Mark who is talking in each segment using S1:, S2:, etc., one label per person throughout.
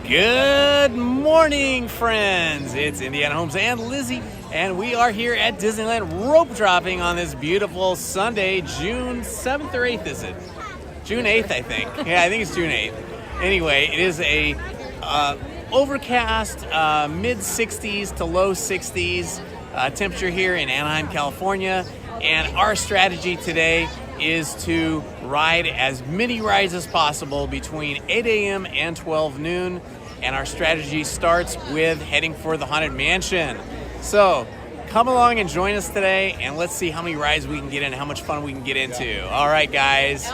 S1: Good morning, friends. It's Indiana Holmes and Lizzie, and we are here at Disneyland rope dropping on this beautiful Sunday, June 7th or 8th, is it? June 8th, I think. Yeah, I think it's June 8th. Anyway, it is a overcast, mid-60s to low 60s temperature here in Anaheim, California, and our strategy today is to ride as many rides as possible between 8 a.m. and 12 noon. And our strategy starts with heading for the Haunted Mansion. So come along and join us today, and let's see how many rides we can get in, how much fun we can get into. All right, guys.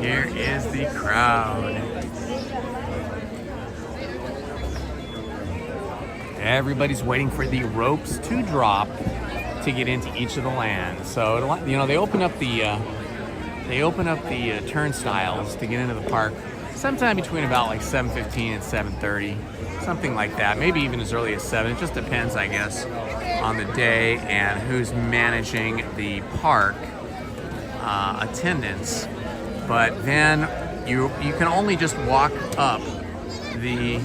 S1: Here is the crowd. Everybody's waiting for the ropes to drop to get into each of the lands. So they open up the turnstiles to get into the park sometime between about like 7:15 and 7:30, something like that. Maybe even as early as 7. It just depends, I guess, on the day and who's managing the park attendance. But then you can only just walk up the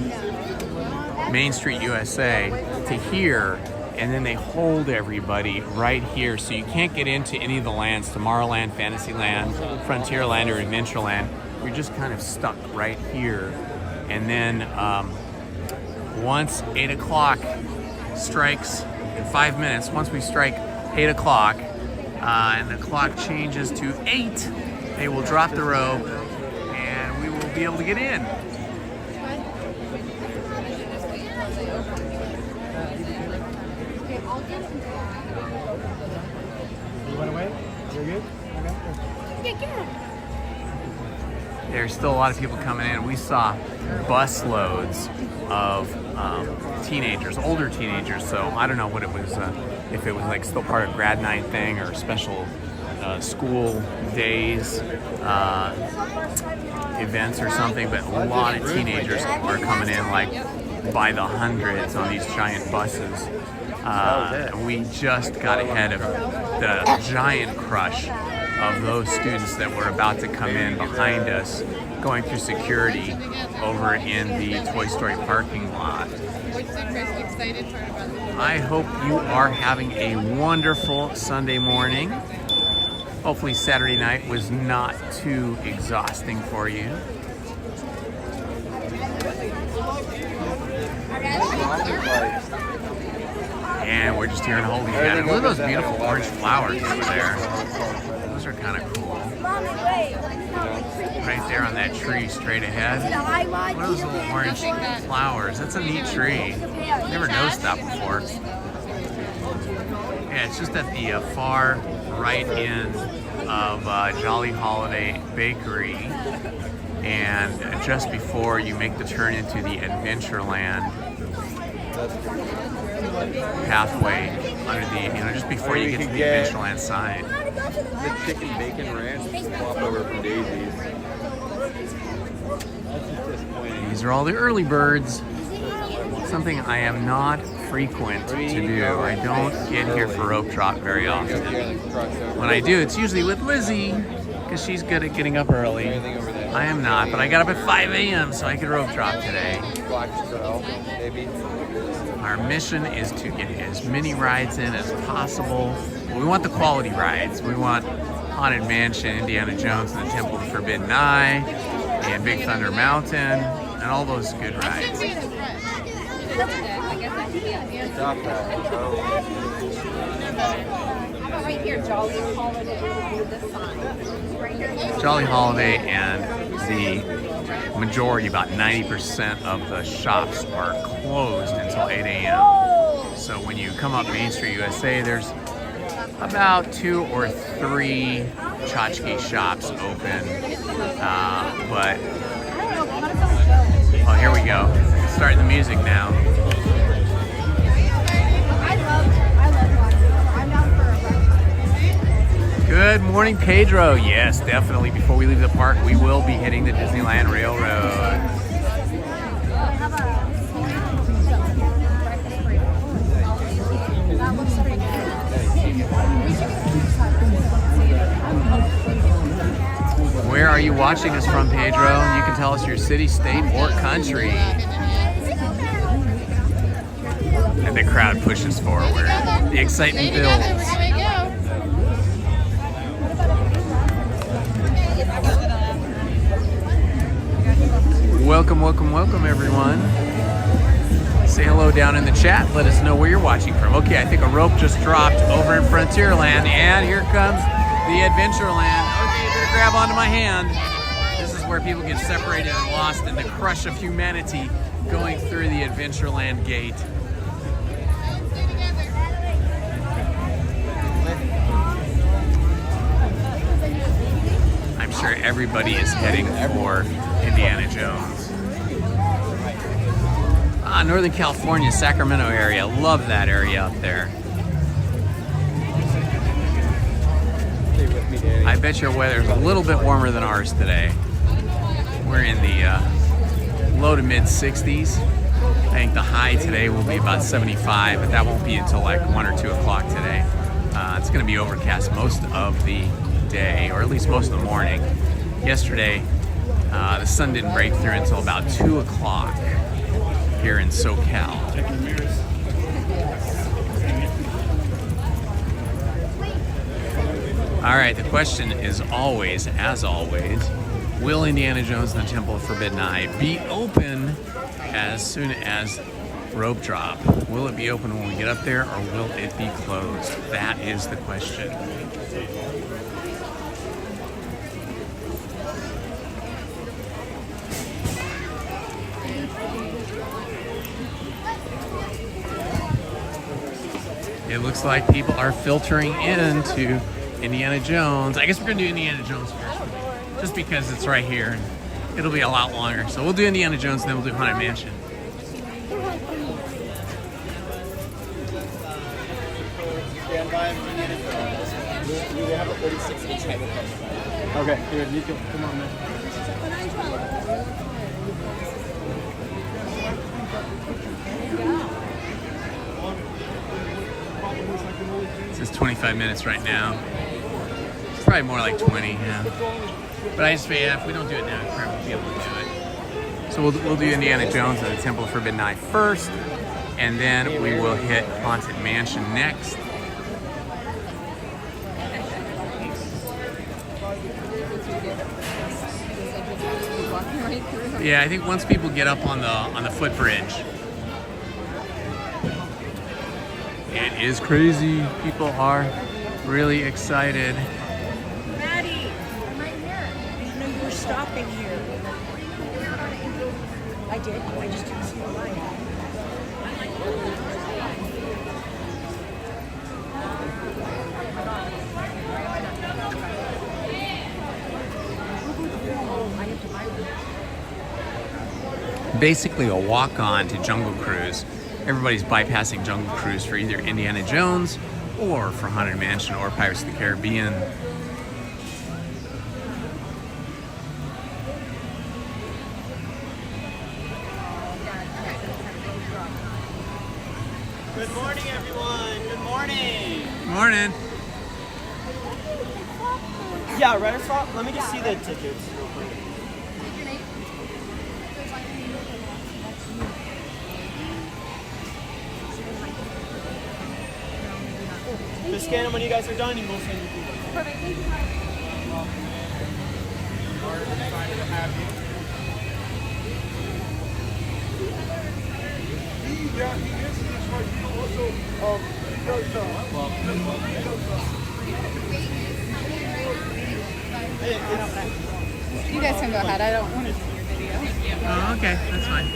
S1: Main Street USA to here, and then they hold everybody right here, so you can't get into any of the lands, Tomorrowland, Fantasyland, Frontierland, or Adventureland. You're just kind of stuck right here. And then once 8 o'clock strikes in 5 minutes, once we strike 8 o'clock and the clock changes to 8, they will drop the rope and we will be able to get in. There's still a lot of people coming in. We saw bus loads of teenagers, older teenagers. So I don't know what it was, if it was like still part of grad night thing or special school days events or something. But a lot of teenagers are coming in like by the hundreds on these giant buses. We just got ahead of the giant crush of those students that were about to come in behind us, going through security over in the Toy Story parking lot. I hope you are having a wonderful Sunday morning. Hopefully Saturday night was not too exhausting for you. And we're just here in Holding Pattern. Look at those beautiful orange flowers over there. Those are kind of cool. Right there on that tree straight ahead. What are those little orange flowers? That's a neat tree. Never noticed that before. Yeah, it's just at the far right end of Jolly Holiday Bakery. And just before you make the turn into the Adventureland pathway under the, just before you get to the Adventureland sign.
S2: The chicken bacon ranch swap over from Daisy's.
S1: These are all the early birds. Something I am not frequent to do. I don't get here for rope drop very often. When I do, it's usually with Lizzie, because she's good at getting up early. I am not, but I got up at 5 a.m. so I could rope drop today. Our mission is to get as many rides in as possible. We want the quality rides. We want Haunted Mansion, Indiana Jones and the Temple of the Forbidden Eye, and Big Thunder Mountain, and all those good rides.
S3: Right here, Jolly Holiday. This sign.
S1: Jolly Holiday and the majority, about 90% of the shops are closed until 8 a.m. So when you come up Main Street USA, there's about 2 or 3 tchotchke shops open. But oh, here we go. Starting the music now.
S3: I love I'm down for a ride.
S1: Good morning, Pedro. Yes, definitely. Before we leave the park, we will be hitting the Disneyland Railroad. Where are you watching us from, Pedro? You can tell us your city, state, or country. And the crowd pushes forward. The excitement builds. Welcome, welcome, welcome, everyone. Say hello down in the chat. Let us know where you're watching from. Okay, I think a rope just dropped over in Frontierland, and here comes the Adventureland. Okay, you better grab onto my hand. This is where people get separated and lost in the crush of humanity going through the Adventureland gate. I'm sure everybody is heading for Indiana Jones. Northern California, Sacramento area. Love that area up there. I bet your weather's a little bit warmer than ours today. We're in the low to mid 60s. I think the high today will be about 75, but that won't be until like 1 or 2 o'clock today. It's going to be overcast most of the day, or at least most of the morning. Yesterday, the sun didn't break through until about 2 o'clock here in SoCal. All right, the question is always, as always, will Indiana Jones and the Temple of Forbidden Eye be open as soon as rope drop? Will it be open when we get up there, or will it be closed? That is the question. It looks like people are filtering into Indiana Jones. I guess we're gonna do Indiana Jones first, just because it's right here. It'll be a lot longer. So we'll do Indiana Jones, and then we'll do Haunted Mansion.
S4: Okay, here, you can come on, man.
S1: This is 25 minutes right now. It's probably more like 20, yeah. But I just figured, yeah, if we don't do it now, we probably won't be able to do it. So we'll do Indiana Jones and the Temple of Forbidden Eye first, and then we will hit Haunted Mansion next. Yeah, I think once people get up on the footbridge, it is crazy. People are really excited.
S3: Maddie, I'm right here. I didn't know you were stopping here. I did. I just didn't see the light.
S1: Basically a walk-on to Jungle Cruise. Everybody's bypassing Jungle Cruise for either Indiana Jones or for Haunted Mansion or Pirates of the Caribbean.
S4: Good morning, everyone. Good morning.
S1: Morning.
S4: Yeah, right swap. Let me just see the tickets real quick. Just scan them when you guys are done, and we'll send you people.
S3: Perfect. Thank you.
S4: We're excited to have you.
S3: You guys can go ahead. I don't want to see your video.
S1: Oh, okay, that's fine.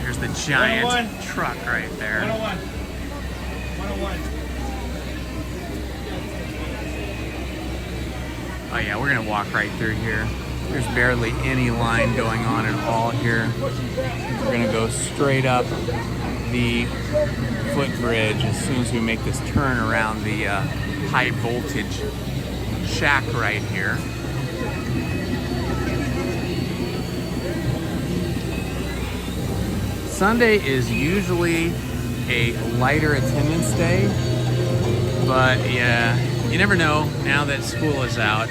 S1: There's the giant
S4: 101.
S1: truck right there.
S4: 101. 101.
S1: Oh yeah, we're gonna walk right through here. There's barely any line going on at all here. We're gonna go straight up the footbridge as soon as we make this turn around the high voltage shack right here. Sunday is usually a lighter attendance day, but yeah, you never know. Now that school is out,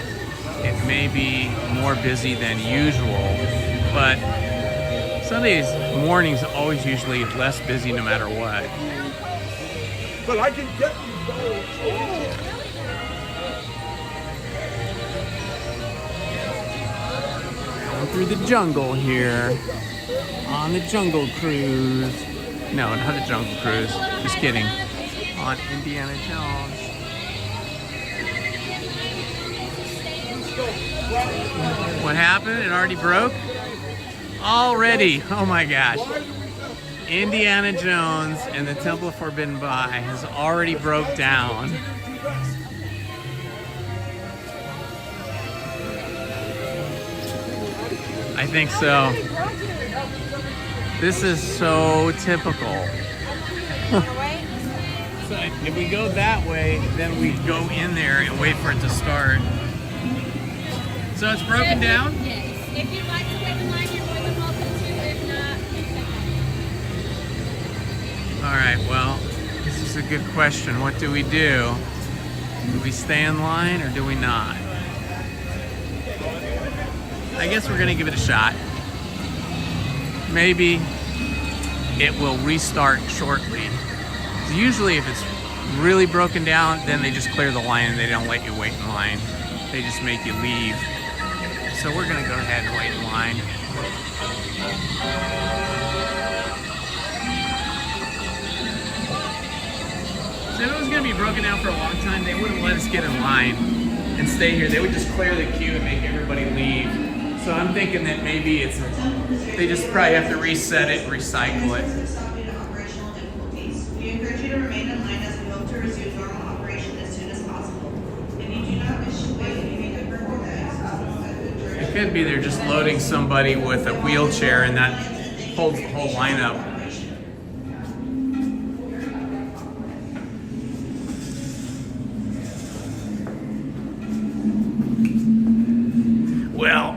S1: it may be more busy than usual, but Sundays mornings always usually less busy no matter what.
S5: But I can get
S1: Going through the jungle here on the Jungle Cruise. No, not a Jungle Cruise. Just kidding. On Indiana Jones. What happened? It already broke? Already. Oh my gosh. Indiana Jones and the Temple of Forbidden By has already broke down. I think so. This is so typical. So if we go that way, then we go in there and wait for it to start. So it's broken down?
S3: Yes. If you'd like to wait in line, you're more than welcome to. If not, it's okay.
S1: All right, well, this is a good question. What do we do? Do we stay in line or do we not? I guess we're gonna give it a shot. Maybe it will restart shortly. Usually if it's really broken down, then they just clear the line and they don't let you wait in line. They just make you leave. So we're gonna go ahead and wait in line. So if it was gonna be broken down for a long time, they wouldn't let us get in line and stay here. They would just clear the queue and make everybody leave. So I'm thinking that maybe they just probably have to reset it and recycle it.
S6: We encourage you to remain in line as we hope to resume normal operation as soon as possible. If you do not wish to wait, you may convert your bags.
S1: It could be they're just loading somebody with a wheelchair and that holds the whole line up. Well,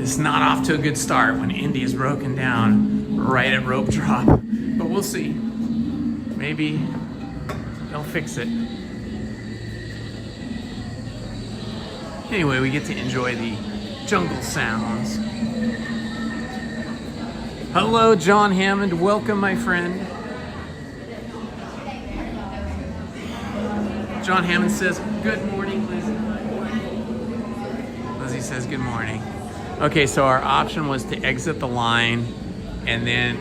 S1: it's not off to a good start when Indy is broken down right at rope drop, but we'll see. Maybe they'll fix it. Anyway, we get to enjoy the jungle sounds. Hello, John Hammond. Welcome, my friend. John Hammond says, good morning, Lizzie. Lizzie says, good morning. Okay, so our option was to exit the line and then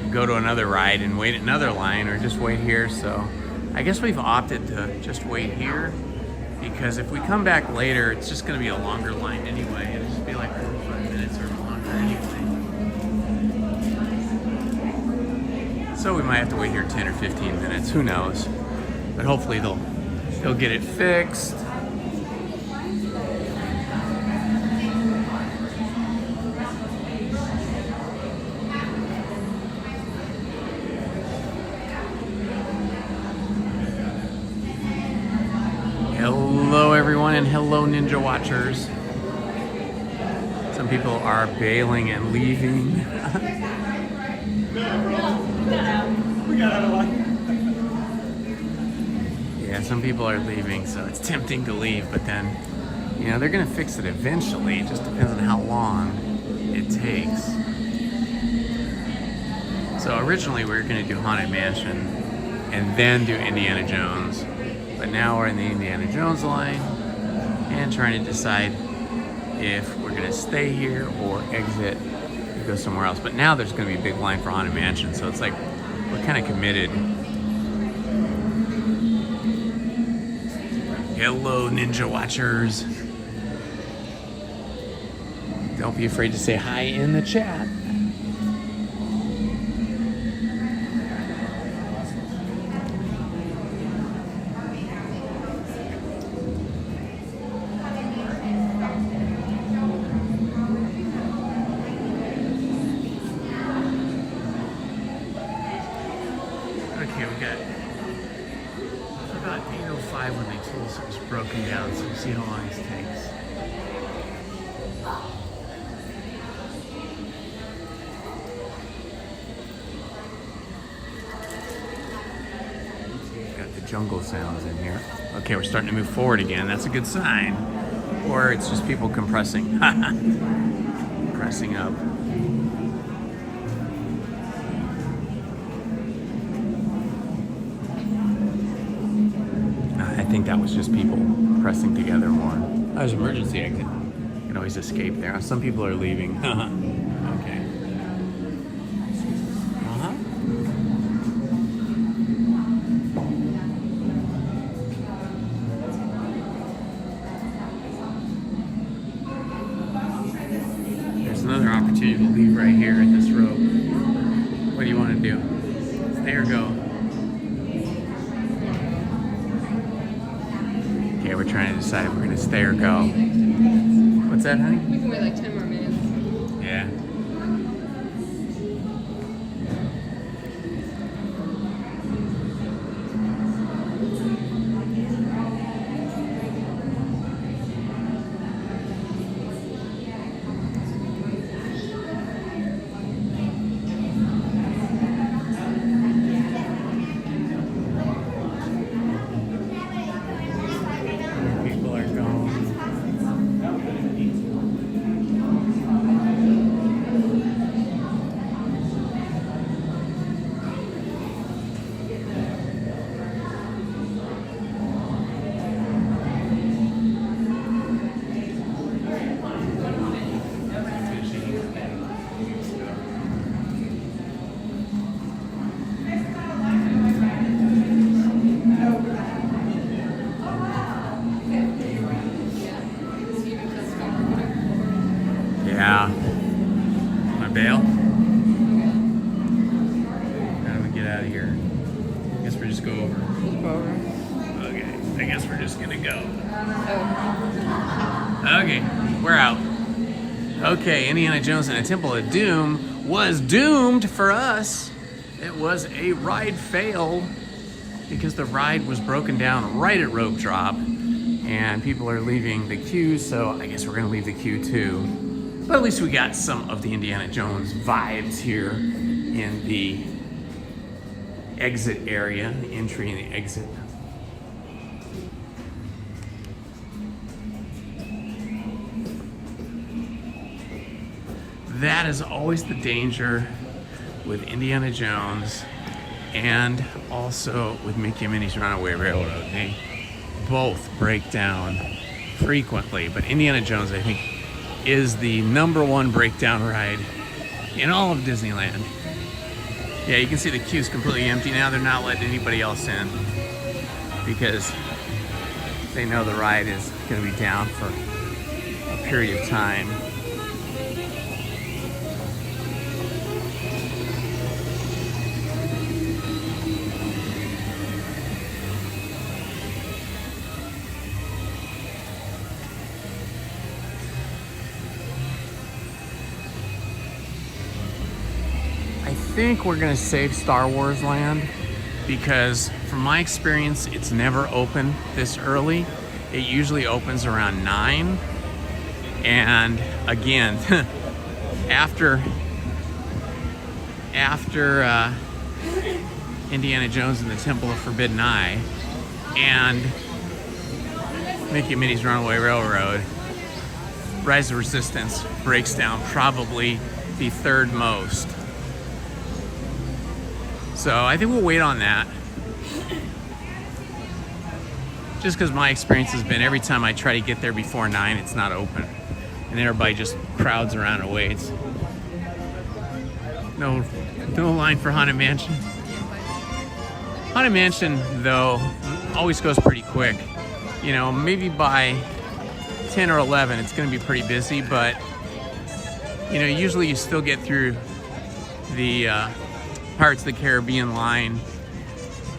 S1: go to another ride and wait another line or just wait here. So I guess we've opted to just wait here because if we come back later, it's just gonna be a longer line anyway. It'll just be like 45 minutes or longer anyway. So we might have to wait here 10 or 15 minutes, who knows? But hopefully they'll get it fixed. Hello everyone and hello Ninja Watchers. Some people are bailing and leaving.
S4: We got out of line.
S1: Yeah, some people are leaving, so it's tempting to leave, but then, you know, they're gonna fix it eventually. It just depends on how long it takes. So originally we were gonna do Haunted Mansion and then do Indiana Jones. But now we're in the Indiana Jones line and trying to decide if we're gonna stay here or exit and go somewhere else. But now there's gonna be a big line for Haunted Mansion, so it's like we're kind of committed. Hello, Ninja Watchers. Don't be afraid to say hi in the chat. 8:05 when they told us it was broken down, so we'll see how long this takes. Got the jungle sounds in here. Okay, we're starting to move forward again. That's a good sign. Or it's just people compressing. Pressing up. I think that was just people pressing together more. There's an emergency exit. You can always escape there. Some people are leaving. Okay. There's another opportunity to leave right here at this rope. What do you want to do? Stay or go? Okay, we're trying to decide if we're going to stay or go. What's that, honey?
S3: We can wait like 10 more minutes.
S1: Yeah. People are gone. Yeah. Want to bail? How do we get out of here? I guess we just go over. Okay. I guess we're just gonna go. Okay, we're out. Okay, Indiana Jones and the Temple of Doom was doomed for us. It was a ride fail because the ride was broken down right at rope drop and people are leaving the queue, so I guess we're gonna leave the queue too. But at least we got some of the Indiana Jones vibes here in the exit area, the entry and the exit. That is always the danger with Indiana Jones and also with Mickey and Minnie's Runaway Railroad. They both break down frequently, but Indiana Jones, I think, is the #1 breakdown ride in all of Disneyland. Yeah, you can see the queue's completely empty now. They're not letting anybody else in because they know the ride is going to be down for a period of time. I think we're gonna save Star Wars Land because from my experience, it's never open this early. It usually opens around 9. And again, after Indiana Jones and the Temple of Forbidden Eye and Mickey and Minnie's Runaway Railroad, Rise of Resistance breaks down probably the third most. So I think we'll wait on that. Just because my experience has been every time I try to get there before 9, it's not open. And everybody just crowds around and waits. No line for Haunted Mansion. Haunted Mansion, though, always goes pretty quick. You know, maybe by 10 or 11, it's going to be pretty busy, but, you know, usually you still get through the Pirates of the Caribbean line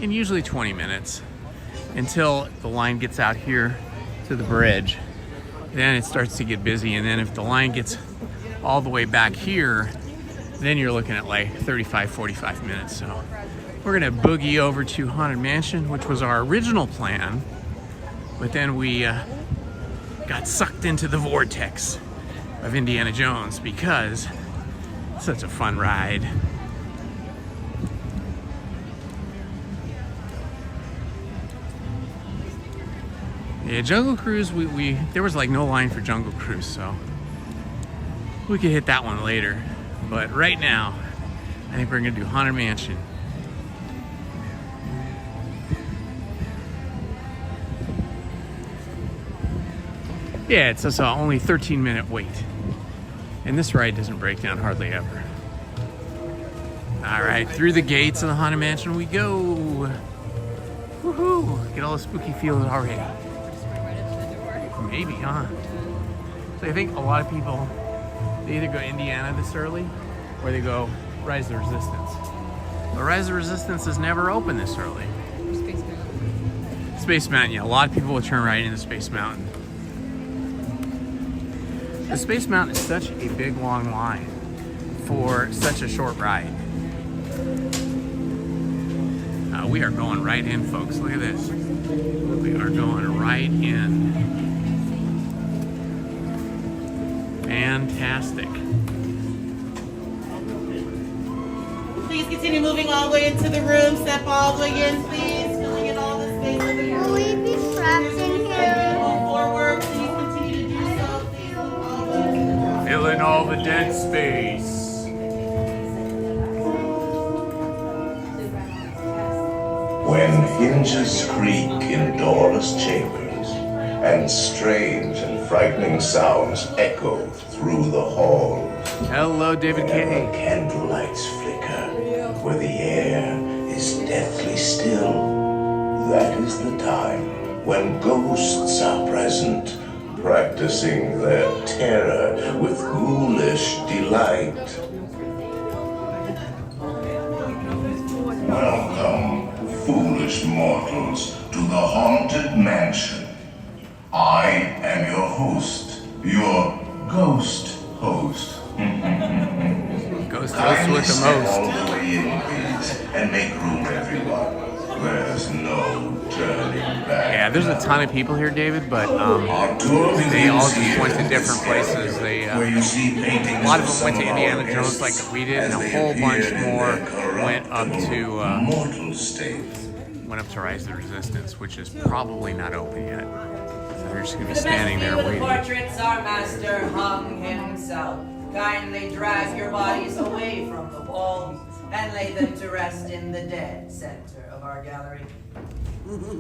S1: in usually 20 minutes until the line gets out here to the bridge. Then it starts to get busy, and then if the line gets all the way back here, then you're looking at like 35, 45 minutes. So We're gonna boogie over to Haunted Mansion, which was our original plan, but then we got sucked into the vortex of Indiana Jones because it's such a fun ride. Yeah, Jungle Cruise, there was like no line for Jungle Cruise, so we could hit that one later. But right now, I think we're gonna do Haunted Mansion. Yeah, it's just only 13-minute wait. And this ride doesn't break down hardly ever. All right, through the gates of the Haunted Mansion we go. Woohoo! Get all the spooky feels already. Maybe, huh? So I think a lot of people, they either go Indiana this early or they go Rise of the Resistance. But Rise of the Resistance is never open this early.
S3: Space Mountain.
S1: Space Mountain, yeah. A lot of people will turn right into Space Mountain. The Space Mountain is such a big, long line for such a short ride. We are going right in, folks. Look at this. We are going right in. Fantastic.
S7: Please continue moving all the way into the room. Step all the way in, please. Filling in all the space in the room.
S8: Will we be trapped in here?
S7: Move forward. Please continue to do so. Please move all the way.
S1: Fill in all the dead space.
S9: When hinges creak in doorless chambers, and strange and frightening sounds echo through the halls.
S1: Hello, David
S9: Whenever
S1: K.
S9: candlelights flicker, where the air is deathly still, that is the time when ghosts are present, practicing their terror with ghoulish delight. Welcome, foolish mortals, to the Haunted Mansion. I am your host, your ghost host.
S1: Ghost host with the
S9: Step
S1: most.
S9: all the way in, please, and make room, everyone. There's no turning back.
S1: Yeah, there's a ton of people here, David, but
S9: Our tour
S1: they all
S9: begins
S1: just
S9: here
S1: went to
S9: at
S1: different
S9: this
S1: places.
S9: area,
S1: They
S9: where you see paintings
S1: a lot of
S9: of
S1: them went to
S9: some of
S1: Indiana
S9: our
S1: Jones
S9: guests
S1: like we did, and
S9: as
S1: a
S9: they
S1: whole bunch
S9: appear in
S1: more
S9: their
S1: went up
S9: corruptible,
S1: to
S9: mortal state.
S1: Rise of the Resistance, which is probably not open yet. So they're just gonna be
S10: For the best
S1: standing
S10: view
S1: there
S10: of the
S1: waiting.
S10: portraits, our master hung himself. Kindly drag your bodies away from the walls and lay them to rest in the dead center of our gallery.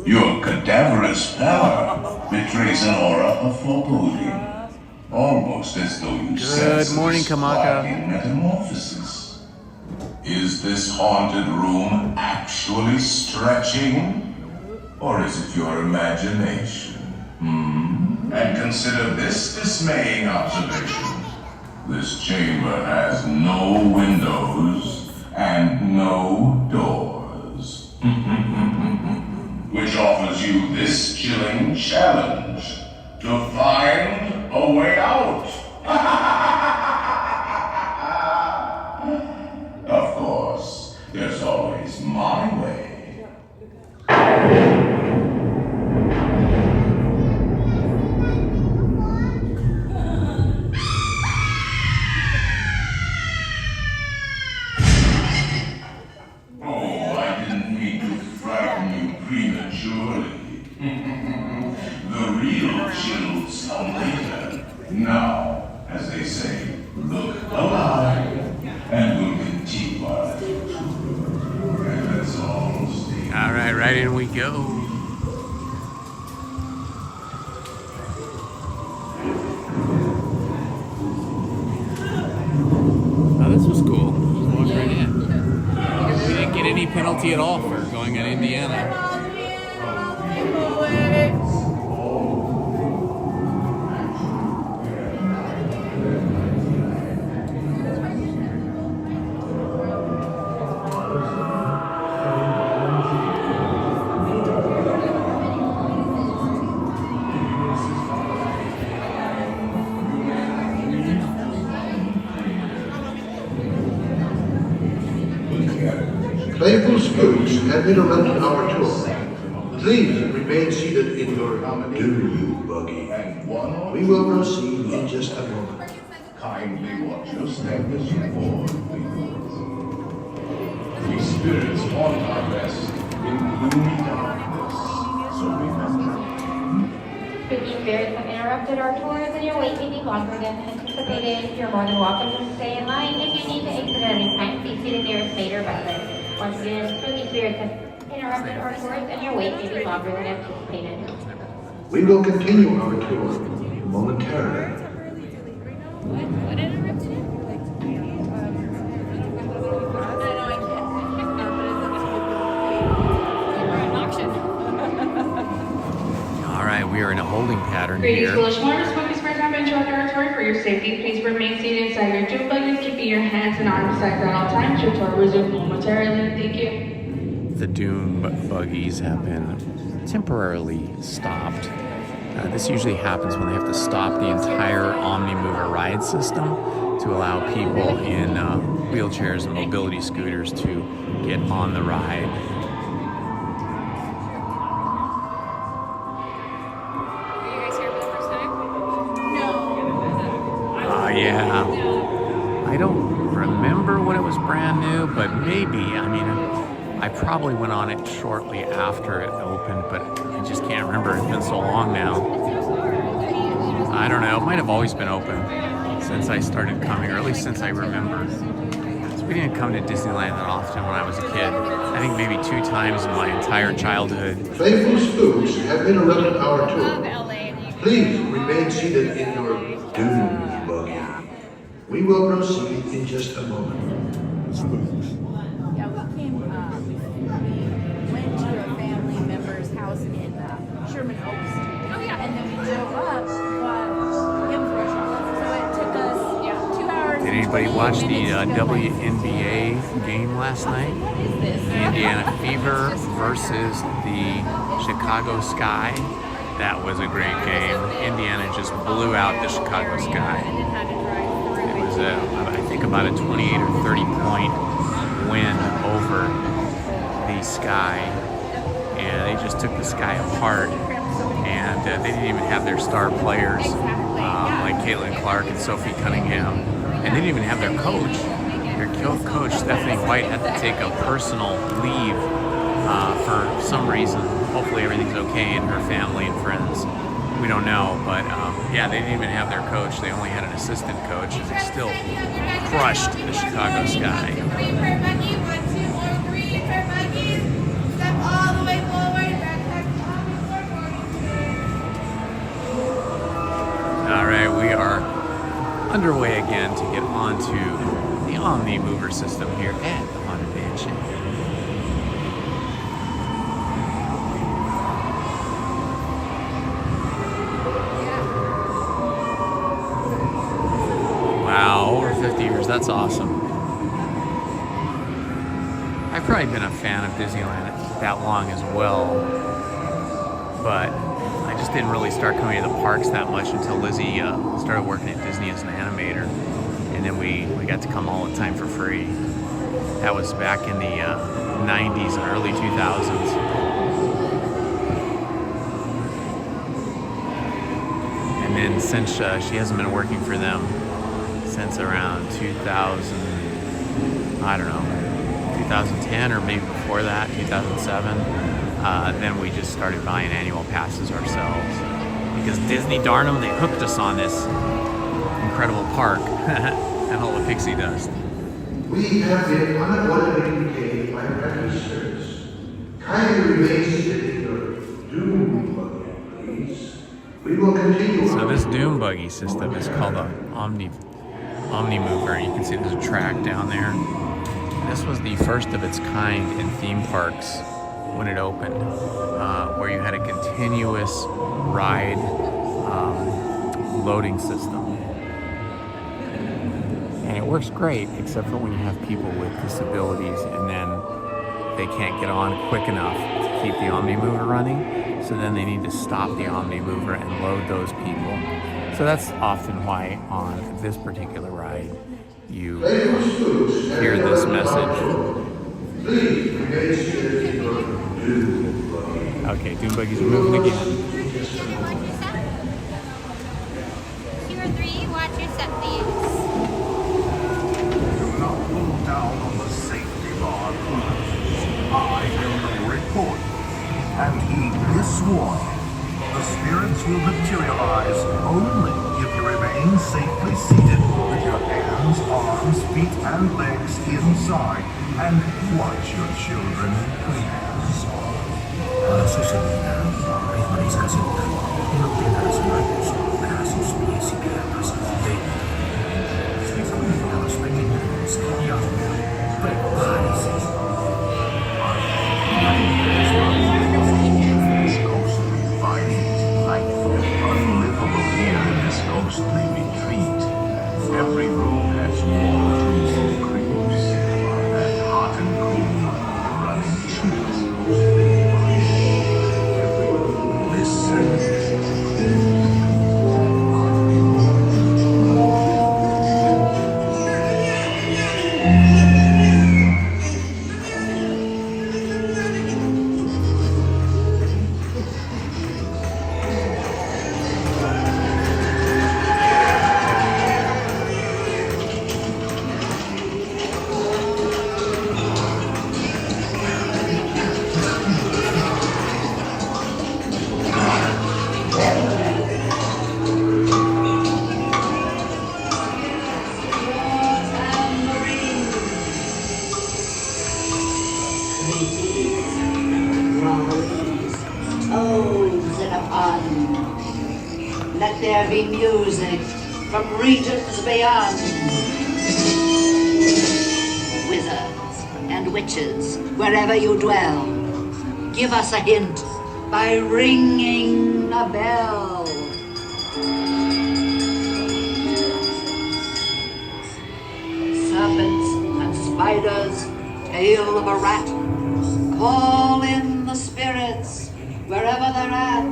S9: Your cadaverous pallor betrays an aura of foreboding, almost as though you sense
S1: morning,
S9: a
S1: Kamaka.
S9: spark in metamorphosis. Is this haunted room actually stretching? Or is it your imagination? And consider this dismaying observation. This chamber has no windows and no doors. Which offers you this chilling challenge to find a way out. Of course, there's always my way. Oh, I didn't mean to frighten you prematurely. The real chills come later. Now, as they say, look alive, and we'll continue our little tour. And let's all stay.
S1: All right, right in we go. Oh, this was cool. Just walked right in. We didn't get any penalty at all for going in Indiana.
S5: Faithful spooks have interrupted our tour. Please remain seated in your doom buggy. We will proceed in just a moment.
S9: Kindly watch your step as you board, please. We spirits haunt our rest in gloomy darkness, so remember.
S8: Spooky spirits have interrupted our tours and your wait may be longer than anticipated. You're more than welcome to stay in line. If you need to exit at any time, please see the nearest maid or butler. Once again, spooky spirits have interrupted our tours and your wait may be longer than anticipated.
S5: We will continue our tour momentarily.
S1: All right, we are in a holding pattern
S11: Greetings,
S1: here.
S11: foolish mortals. Spooky spirits have interrupted our tour. For your safety, please remain seated inside your doom buggies, keeping your hands and arms stacked at all times. Your tour will resume momentarily. Thank you.
S1: The doom buggies have been temporarily stopped. This usually happens when they have to stop the entire Omnimover ride system to allow people in wheelchairs and mobility scooters to get on the ride. Yeah. I don't remember when it was brand new, but maybe. I mean, I probably went on it shortly after it opened, but I just can't remember. It's been so long now. I don't know. It might have always been open since I started coming, or at least since I remember. So we didn't come to Disneyland that often when I was a kid. I think maybe 2 times in my entire childhood.
S5: Faithful spooks have interrupted our tour. Please remain seated in your doom buggy. We will proceed in just a moment.
S3: Yeah, we came, we went to a family member's house in Sherman Oaks. Oh, yeah. And then we drove up, but it was so it took us 2 hours.
S1: Did anybody watch the WNBA game last night? The Indiana Fever versus the Chicago Sky. That was a great game. Indiana just blew out the Chicago Sky. It was, I think, about a 28 or 30 point win over the Sky. And they just took the Sky apart. And they didn't even have their star players like Caitlin Clark and Sophie Cunningham. And they didn't even have their coach. Their coach, Stephanie White, had to take a personal leave for some reason. Hopefully everything's okay in her family and friends. We don't know, but yeah, they didn't even have their coach. They only had an assistant coach, and they still crushed the Chicago Sky. All right, we are underway again to get onto the Omnimover system here at the Haunted Mansion. Wow, over 50 years, that's awesome. I've probably been a fan of Disneyland that long as well, but I just didn't really start coming to the parks that much until Lizzie started working at Disney as an animator, and then we got to come all the time for free. That was back in the 90s and early 2000s. And then since she hasn't been working for them since around 2000, I don't know, 2010 or maybe before that, 2007, then we just started buying annual passes ourselves. Because Disney, darn them, they hooked us on this incredible park and all the pixie dust.
S5: We have been unavoidably paid by registers. Kindly remain seated in your doom buggy, please. We will continue.
S1: So this doom buggy system is called a Omnimover. You can see there's a track down there. This was the first of its kind in theme parks when it opened, where you had a continuous ride loading system. And it works great, except for when you have people with disabilities and then they can't get on quick enough to keep the Omnimover running. So then they need to stop the Omnimover and load those people. So that's often why on this particular ride you hear this message.
S5: Please remain seated in your doom buggy.
S1: Okay, Doom Buggy's moving again.
S8: Two or three, watch your step, please.
S9: Do not pull down on the safety bar. I am the report, and heed this warning. The spirits will materialize only if you remain safely seated with your hands, arms, feet, and legs inside, and watch your children please. This ghostly fighting life, unlivable here in this ghostly retreat. Every room has wardrobes and creeps, and hot and cool running chills. Listen.
S12: Let there be music from regions beyond. Wizards and witches, wherever you dwell, give us a hint by ringing a bell. Serpents and spiders, tail of a rat, call in the spirits wherever they're at.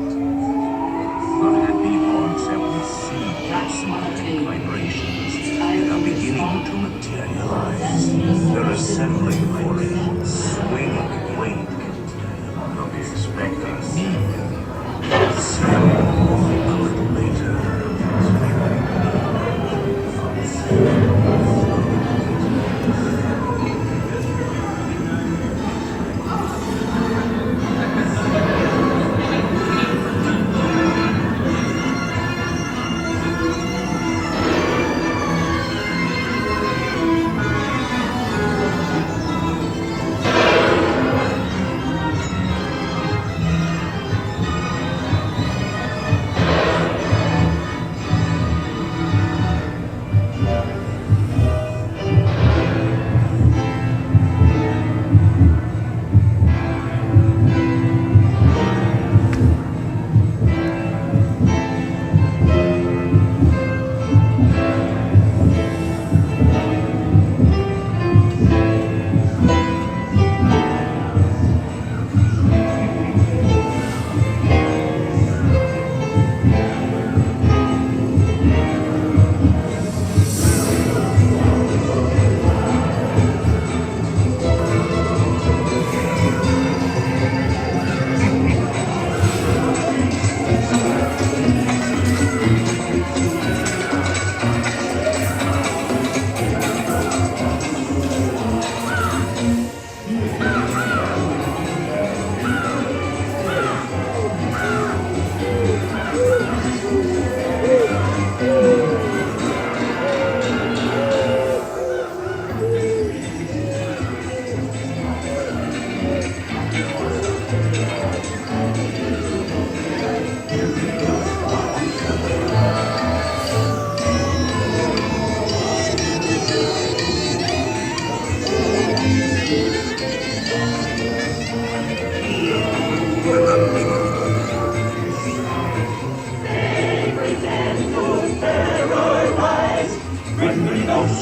S9: Our happy haunts have received transmitted vibrations and are beginning to materialize. They're assembling for a swinging wake. They'll be expecting me. See a little later.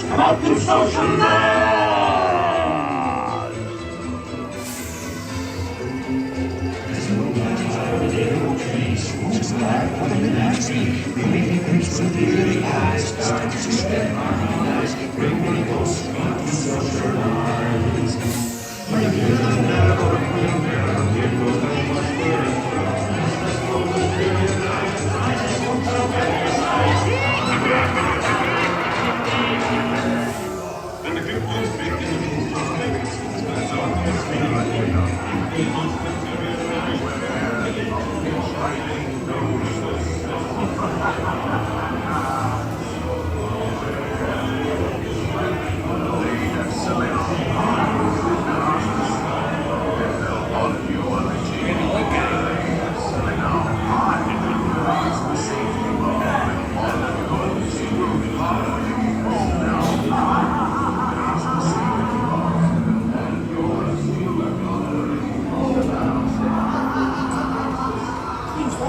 S9: Come out to socialize!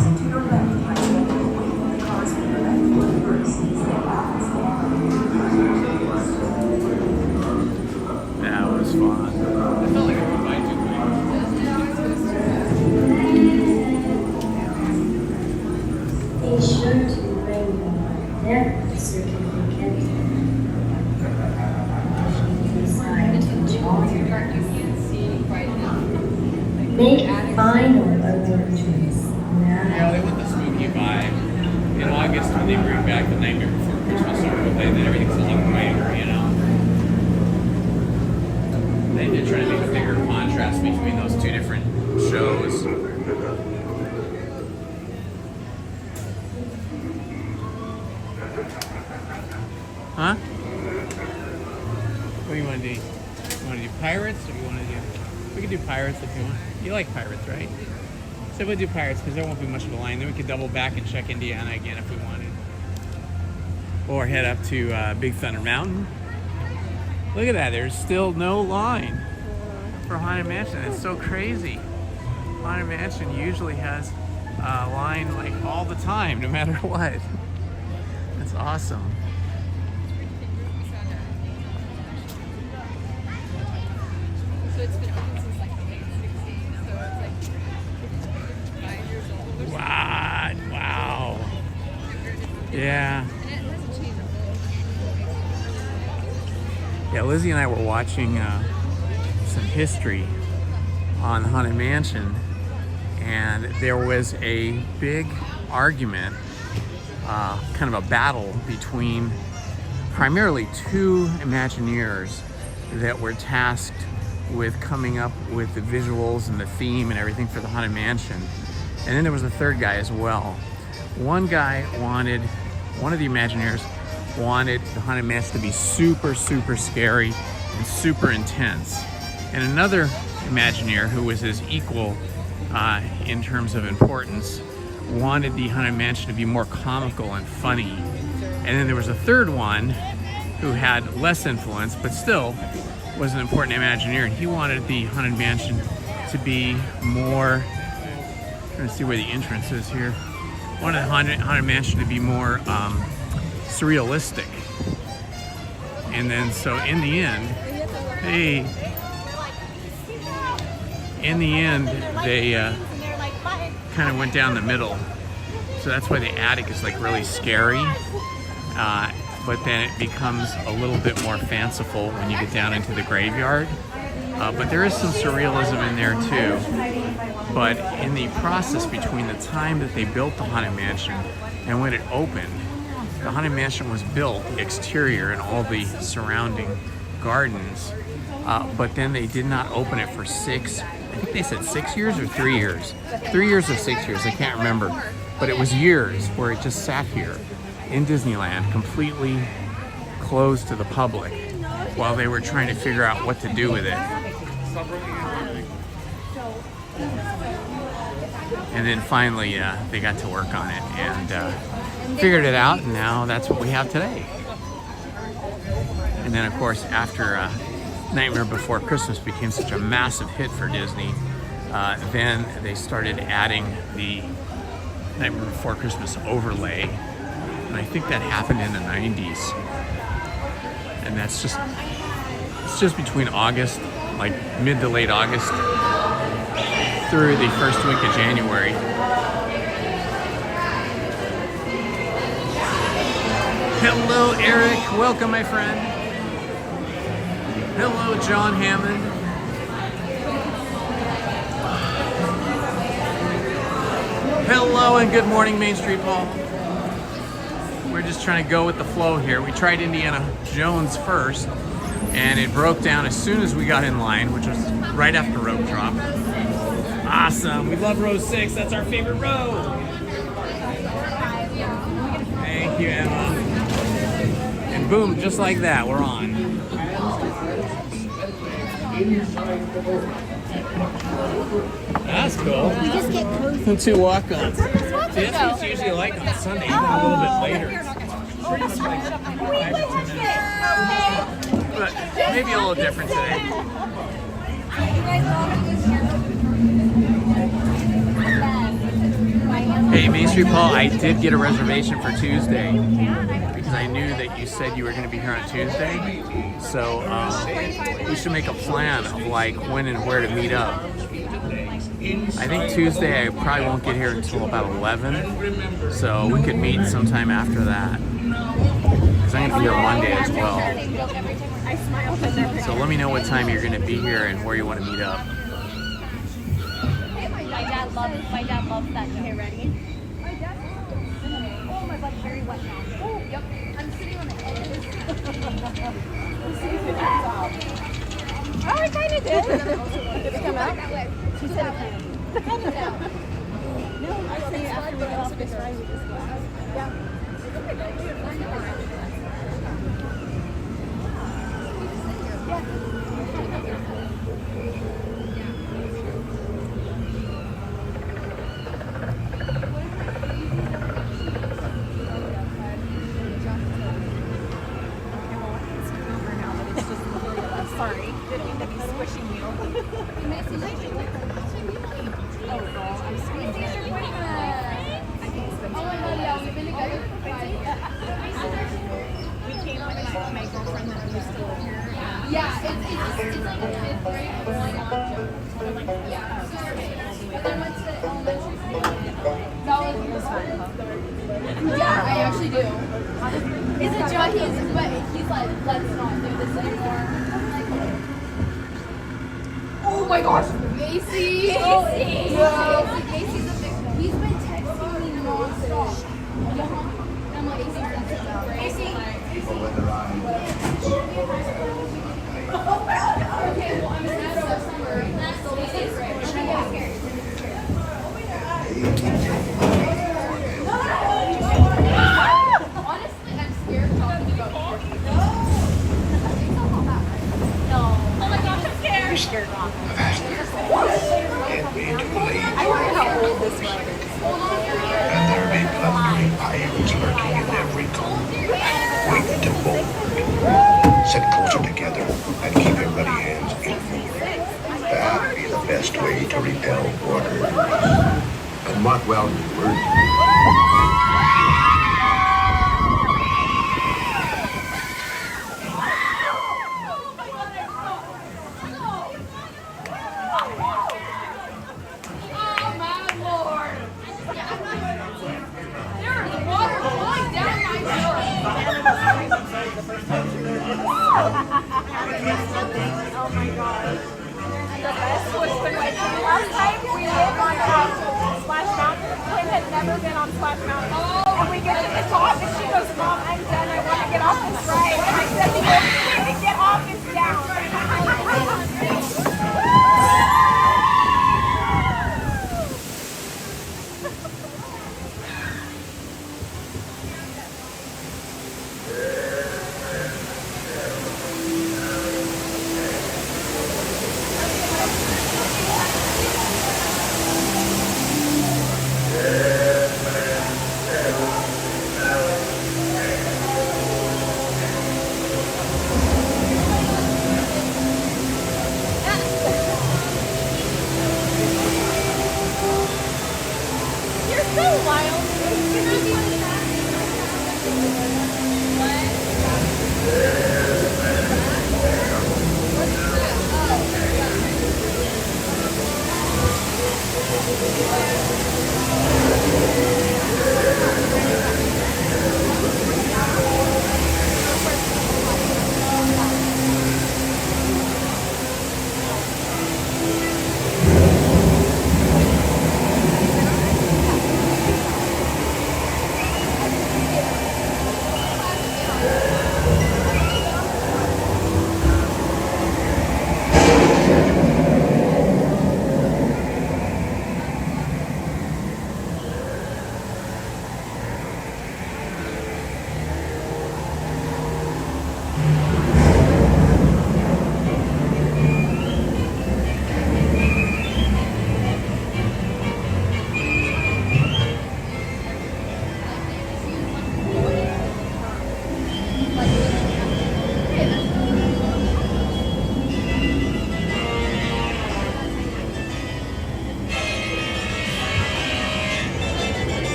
S13: Exit to your left by the cars to your left first.
S1: That was fun. I felt like I went by too quick.
S13: Be sure to bring your death certificate. Decide to join. Make final arrangements now.
S1: Yeah, they want the spooky vibe. In August, when they bring back the Nightmare Before Christmas circle, then everything's a lot brighter, you know? They did try to make a bigger contrast between those two different shows. Huh? What do you want to do? You want to do pirates, or you want to do... We can do pirates if you want. You like pirates, right? So we'll do pirates because there won't be much of a line. Then we could double back and check Indiana again if we wanted. Or head up to Big Thunder Mountain. Look at that. There's still no line for Haunted Mansion. It's so crazy. Haunted Mansion usually has a line like all the time, no matter what. That's awesome.
S14: So it's been open since like the late 60s, so it's like 5 years old or something.
S1: Wow. Yeah.
S14: And it hasn't changed a whole.
S1: Yeah, Lizzie and I were watching some history on Haunted Mansion, and there was a big argument, kind of a battle between primarily two Imagineers that were tasked with coming up with the visuals and the theme and everything for the Haunted Mansion. And then there was a third guy as well. One of the Imagineers wanted the Haunted Mansion to be super, super scary and super intense. And another Imagineer, who was his equal in terms of importance, wanted the Haunted Mansion to be more comical and funny. And then there was a third one who had less influence, but still was an important Imagineer, and he wanted the Haunted Mansion to be more, I'm trying to see where the entrance is here, wanted the Haunted Mansion to be more surrealistic. And then so in the end, they kind of went down the middle. So that's why the attic is like really scary. But then it becomes a little bit more fanciful when you get down into the graveyard. But there is some surrealism in there too. But in the process between the time that they built the Haunted Mansion and when it opened, the Haunted Mansion was built, the exterior and all the surrounding gardens, but then they did not open it for I think they said 6 years or 3 years. 3 years or 6 years, I can't remember. But it was years where it just sat here in Disneyland, completely closed to the public, while they were trying to figure out what to do with it. And then finally, they got to work on it and figured it out, and now that's what we have today. And then, of course, after Nightmare Before Christmas became such a massive hit for Disney, then they started adding the Nightmare Before Christmas overlay. And I think that happened in the 90s. And that's it's just between August, like mid to late August, through the first week of January. Hello, Eric. Welcome, my friend. Hello, John Hammond. Hello and good morning, Main Street Paul. We're just trying to go with the flow here. We tried Indiana Jones first, and it broke down as soon as we got in line, which was right after rope drop. Awesome. We love row 6. That's our favorite row. Thank you, Emma. And boom, just like that, we're on. That's cool.
S14: We just get cozy.
S1: 2 walk-ons. See, that's what it's usually like on Sunday, even a little bit later. Pretty much like 5 or 10 minutes. But maybe a little different today.
S14: You guys all
S1: Hey, Main Street Paul, I did get a reservation for Tuesday because I knew that you said you were going to be here on Tuesday. So we should make a plan of like when and where to meet up. I think Tuesday I probably won't get here until about 11, so we could meet sometime after that. Because I'm going to be here Monday as well. So let me know what time you're going to be here and where you want to meet up.
S14: My dad loves that. Okay, ready? Oh, my butt's very wet now. Oh, yep. I'm sitting on it. Oh, I kind of did. Did it come out? She said it can. Come out. No, I say after we get off this ride with this glass. Yeah. Sorry, didn't mean to be squishing you. Oh, girl, I'm squeezing your boyfriend. I can't spend time. Oh my god, yeah, we've been together for 5 years. We came with my girlfriend that used to live here. Yeah, it's like a 5th grade going on joke. Yeah, but then went to elementary school. That was fun. Yeah, I actually do. Is it Joe? But he's like, let's not do this anymore. Oh my gosh, Macy! Macy's a big. He's been texting me nonstop. I'm like, Macy. Okay, well, I'm gonna go summer. That's the latest grade. Honestly, I'm scared talking about it. No. Oh my gosh, I'm scared. You're scared, Ron. I wonder how old this one is.
S5: And there may plundering pirates lurking in every corner, waiting to board. Sit closer together and keep your ready hands inward. That'd be the best way to repel border enemies. And mark well your words.
S14: Last time we went on Splash Mountain, Quinn had never been on Splash Mountain. And we get to the top and she goes, Mom, I'm done. I want to get off this ride. And I said, the only way to get off is down.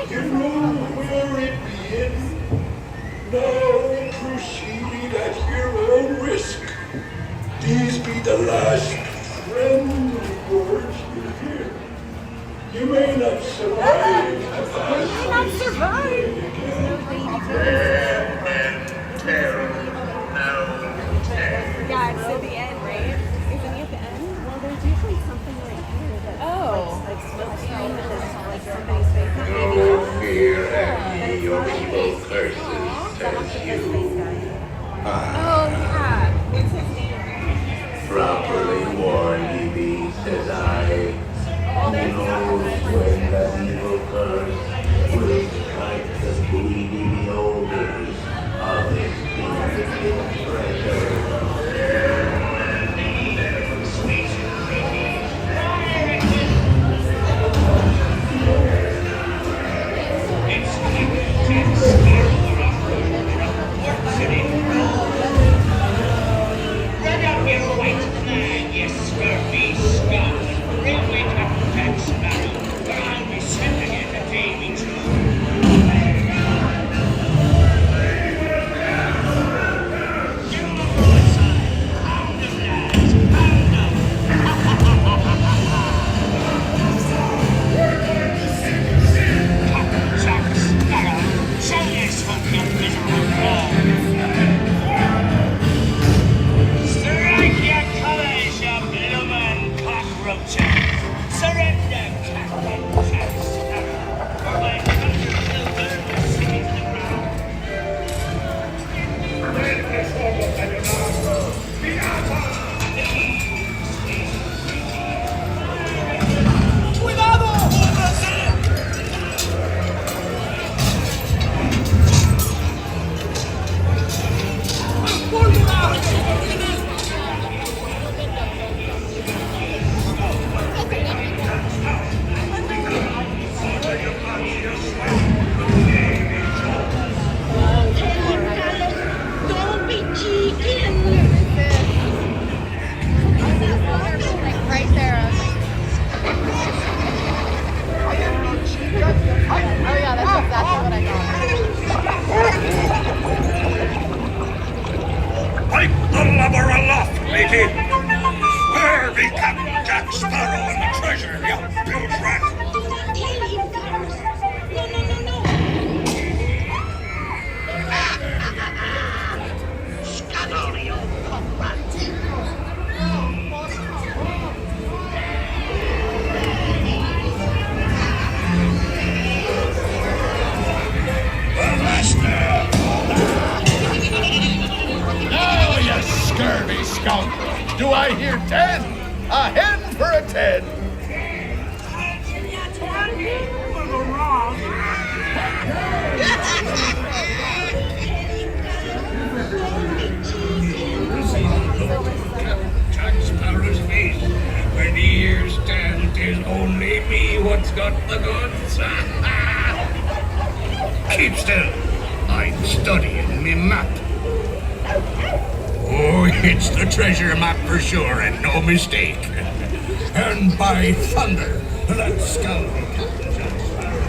S5: You know where it begins. Now proceed at your own risk. These be the last friendly words you hear. You may not survive to pass this day again.
S14: Yeah, it's at the end, right? Isn't he at the end? Well, there's usually something right here that like smoke screen and there's like somebody's face.
S5: No fear any your evil curses, says you.
S14: Oh, yeah. What's his name?
S5: Properly warned ye be, says I. Who knows when that evil curse will strike the bleeding beholders of this beautiful treasure.
S15: Run out your white flag, you scurvy scum! Railway Captain Jack Sparrow, where I'll be sending you to pay me true. Jack Sparrow, show this hook, you miserable Strike your colors, you bloomin' cockroaches! Surrender, Captain Jack Sparrow, or my thunder will burn the city to the ground. ¡Cuidado!
S8: Don't be cheeky.
S14: Like right there. Oh yeah, that's exactly what I got.
S9: Wipe the lubber aloft, matey! Where be Captain Jack Sparrow and the treasure, you bilge rat?
S8: Tell him first. No.
S9: Scuttle, you cockrat!
S5: Now, you scurvy scoundrel! Do I hear 10? A hen for a 10!
S9: Jack Sparrow's face. When he hears 10, 'tis only me what's got the goods. Keep still. I'm studying me map. Oh, it's the treasure map for sure, and no mistake. And by thunder, that scoundrel Captain Jack Sparrow.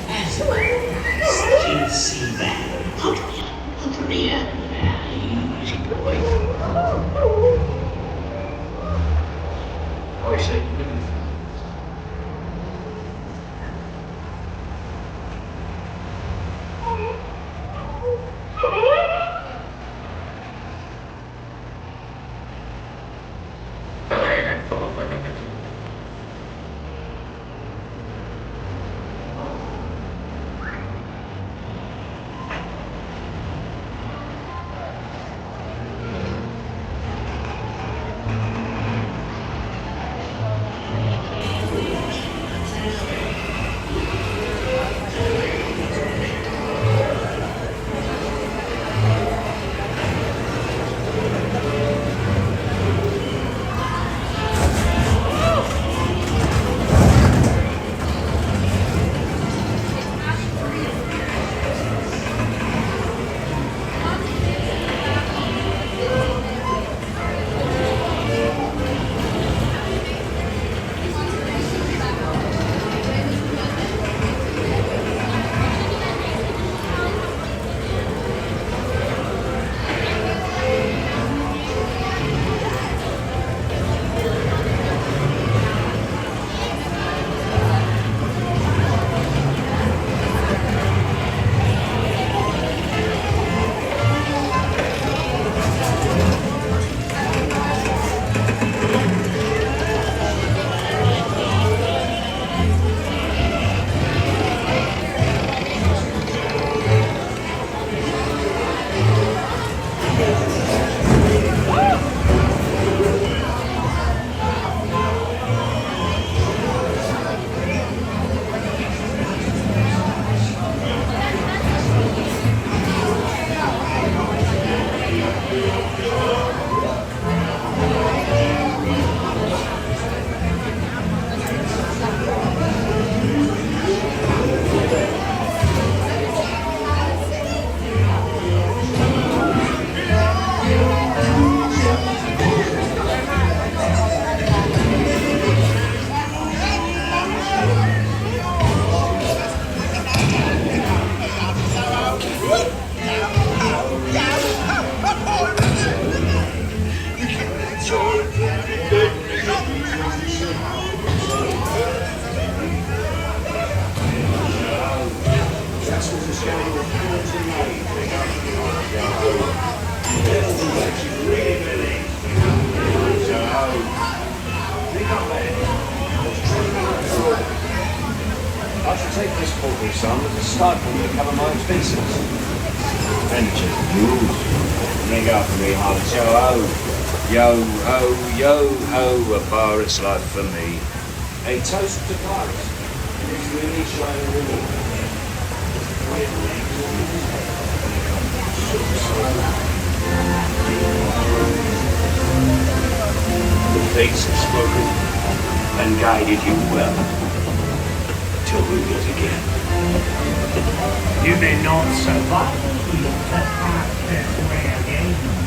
S15: As last you see that. Over here. Easy boy. I see.
S16: I should take this paltry sum as a stipend to cover my expenses. Expenditure yours. Ring after me, Holmes. Yo ho. Yo ho, yo ho, a pirate's life for me. A toast to pirates. It's really shining reward. The fates have spoken and guided you well. Till we meet again.
S15: You may not survive to act this way again.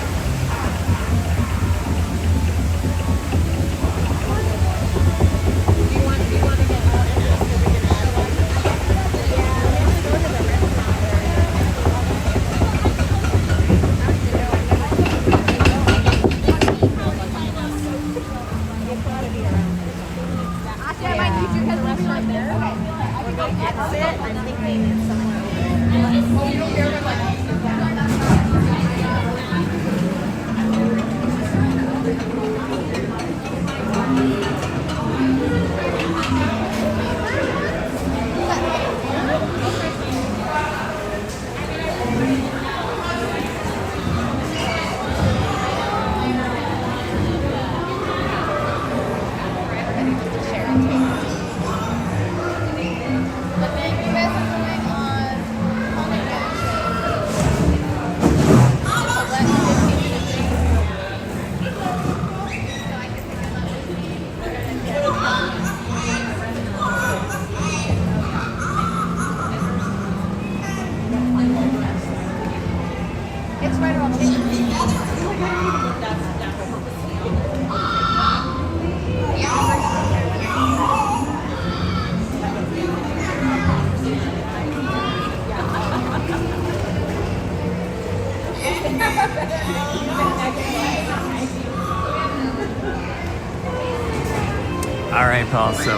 S1: right, pal. So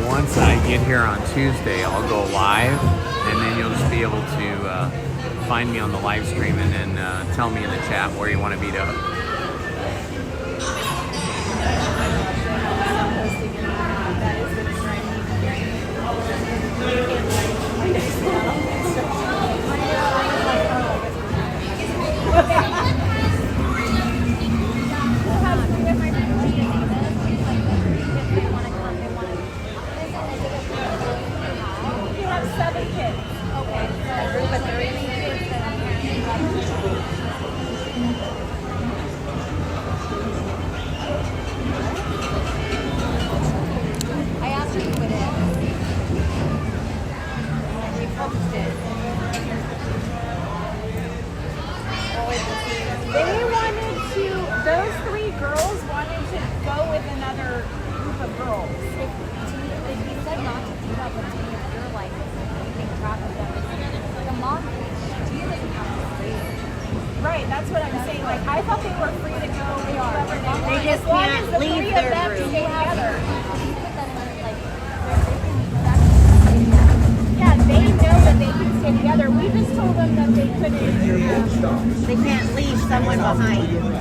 S1: once I get here on Tuesday, I'll go live, and then you'll just be able to find me on the live stream and then tell me in the chat where you want to meet up.
S14: Those three girls wanted to go with another group of girls.
S8: They said not to do that, but to me, if you're like keeping track of them, the mom, she doesn't have to sleep.
S14: Right, that's what I'm saying. Like, I thought they were free to go wherever they want.
S7: They just
S14: as long
S7: can't
S14: as the
S7: leave
S14: three
S7: their
S14: of them
S7: group.
S14: stay together.
S8: You put that in, like,
S14: Yeah, they know that they can stay together. We just told them that they couldn't.
S7: They can't leave someone behind.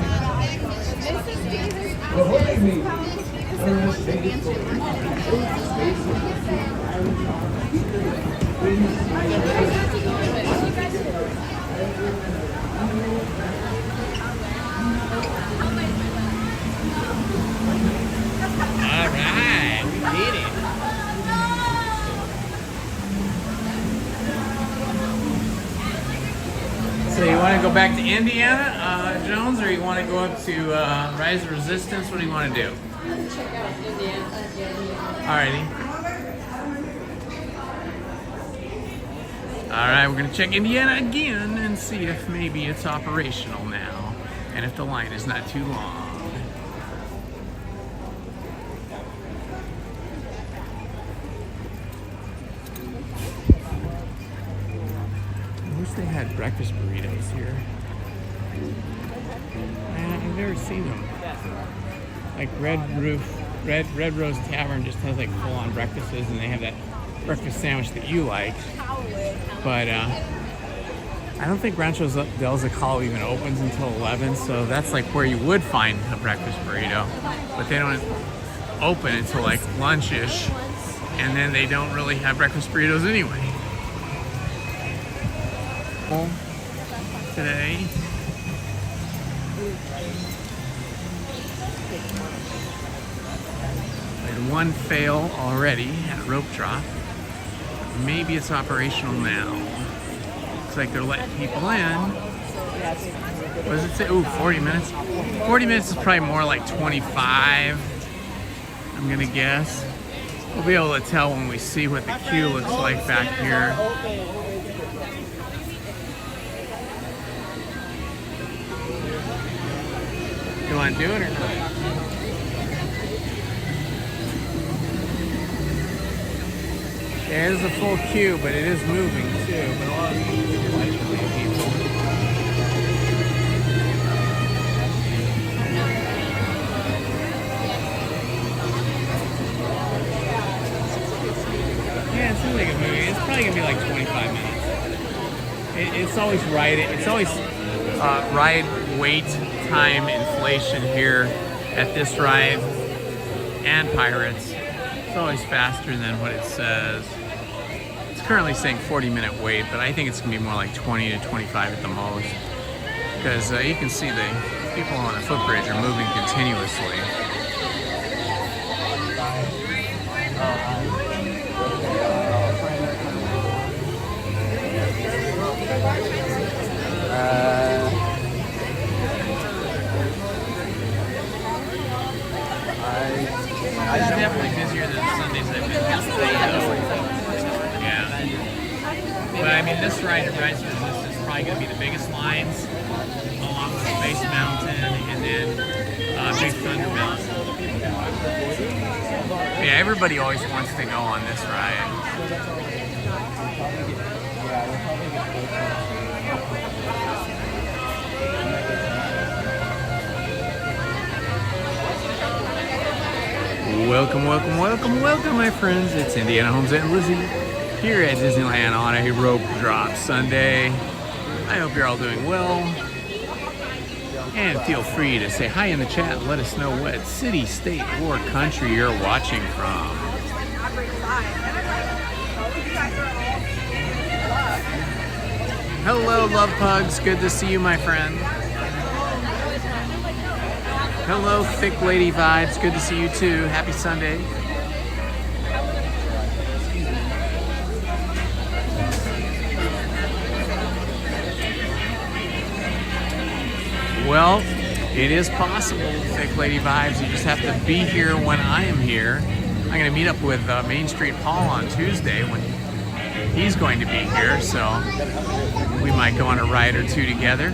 S1: All right, we did it. So you want to go back to Indiana, Jones, or you want to go up to Rise of Resistance? What do you want to do?
S11: Let's check out Indiana.
S1: Alrighty. Alright, we're going to check Indiana again and see if maybe it's operational now. And if the line is not too long. I wish they had breakfast burritos here. I've never seen them. Like Red Rose Tavern just has like full-on breakfasts, and they have that breakfast sandwich that you like. But I don't think Rancho del Zocalo even opens until 11, so that's like where you would find a breakfast burrito. But they don't open until like lunch-ish, and then they don't really have breakfast burritos anyway. Today. One fail already at rope drop. Maybe it's operational now. Looks like they're letting people in. What does it say? Ooh, 40 minutes. 40 minutes is probably more like 25, I'm gonna guess. We'll be able to tell when we see what the queue looks like back here. You want to do it or not? Yeah, it is a full queue, but it is moving too. But a lot of people. Yeah, it seems like a movie. It's probably gonna be like 25 minutes. It's always right. It's always ride wait time inflation here at this ride and Pirates. It's always faster than what it says. It's currently saying 40-minute wait, but I think it's gonna be more like 20 to 25 at the most. Because you can see the people on the footbridge are moving continuously. It's definitely busier than the Sundays I've been to. Yeah. But I mean, this ride at Rise of Resistance is probably going to be the biggest lines, along with Space Mountain and then Big Thunder Mountain. Yeah, everybody always wants to go on this ride. Welcome, welcome, welcome, welcome, my friends. It's Indiana Holmes and Lizzie here at Disneyland on a rope drop Sunday. I hope you're all doing well. And feel free to say hi in the chat and let us know what city, state, or country you're watching from. Hello, love pugs. Good to see you, my friend. Hello, thick lady vibes. Good to see you too. Happy Sunday. Well, it is possible, thick lady vibes. You just have to be here when I am here. I'm going to meet up with Main Street Paul on Tuesday when he's going to be here, so we might go on a ride or two together.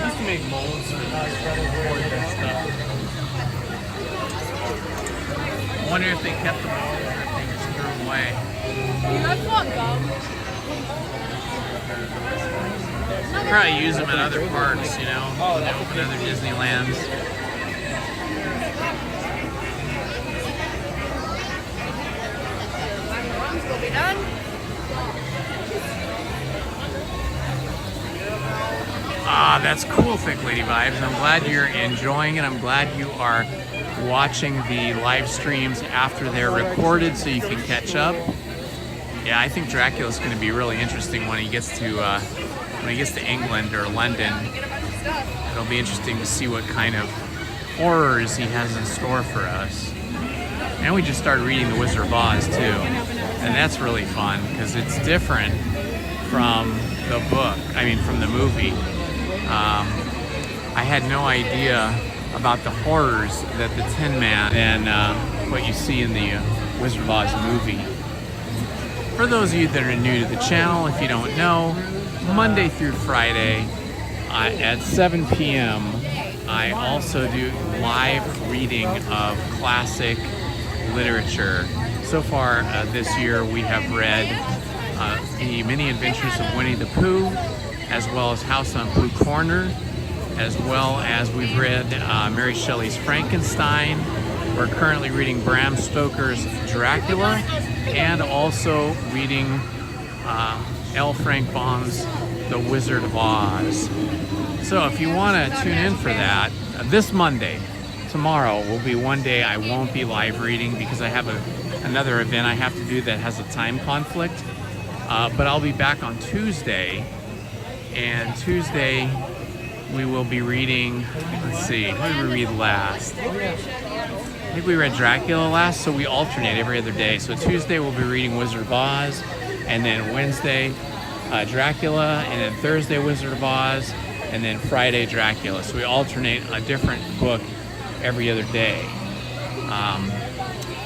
S1: Used to make molds for that stuff. I wonder if they kept the molds or if they just threw them away.
S14: That's not gum.
S1: Probably use them at other parks, you know, when they open other Disneylands.
S14: Will be done.
S1: Ah, that's cool, thick lady vibes. I'm glad you're enjoying it. I'm glad you are watching the live streams after they're recorded so you can catch up. Yeah, I think Dracula's going to be really interesting when he gets to England or London. It'll be interesting to see what kind of horrors he has in store for us. And we just started reading The Wizard of Oz too, and that's really fun because it's different from the book. I mean, from the movie. I had no idea about the horrors that the Tin Man and what you see in the Wizard of Oz movie. For those of you that are new to the channel, if you don't know, Monday through Friday at 7 p.m. I also do live reading of classic literature. So far this year we have read The Many Adventures of Winnie the Pooh, as well as House on Pooh Corner, as well as we've read Mary Shelley's Frankenstein. We're currently reading Bram Stoker's Dracula, and also reading L. Frank Baum's The Wizard of Oz. So if you want to tune in for that, this Monday, tomorrow will be one day I won't be live reading because I have another event I have to do that has a time conflict. But I'll be back on Tuesday, and Tuesday we will be reading, let's see, what did we read last? I think we read Dracula last, so we alternate every other day. So Tuesday we'll be reading Wizard of Oz, and then Wednesday Dracula, and then Thursday Wizard of Oz, and then Friday Dracula. So we alternate a different book every other day.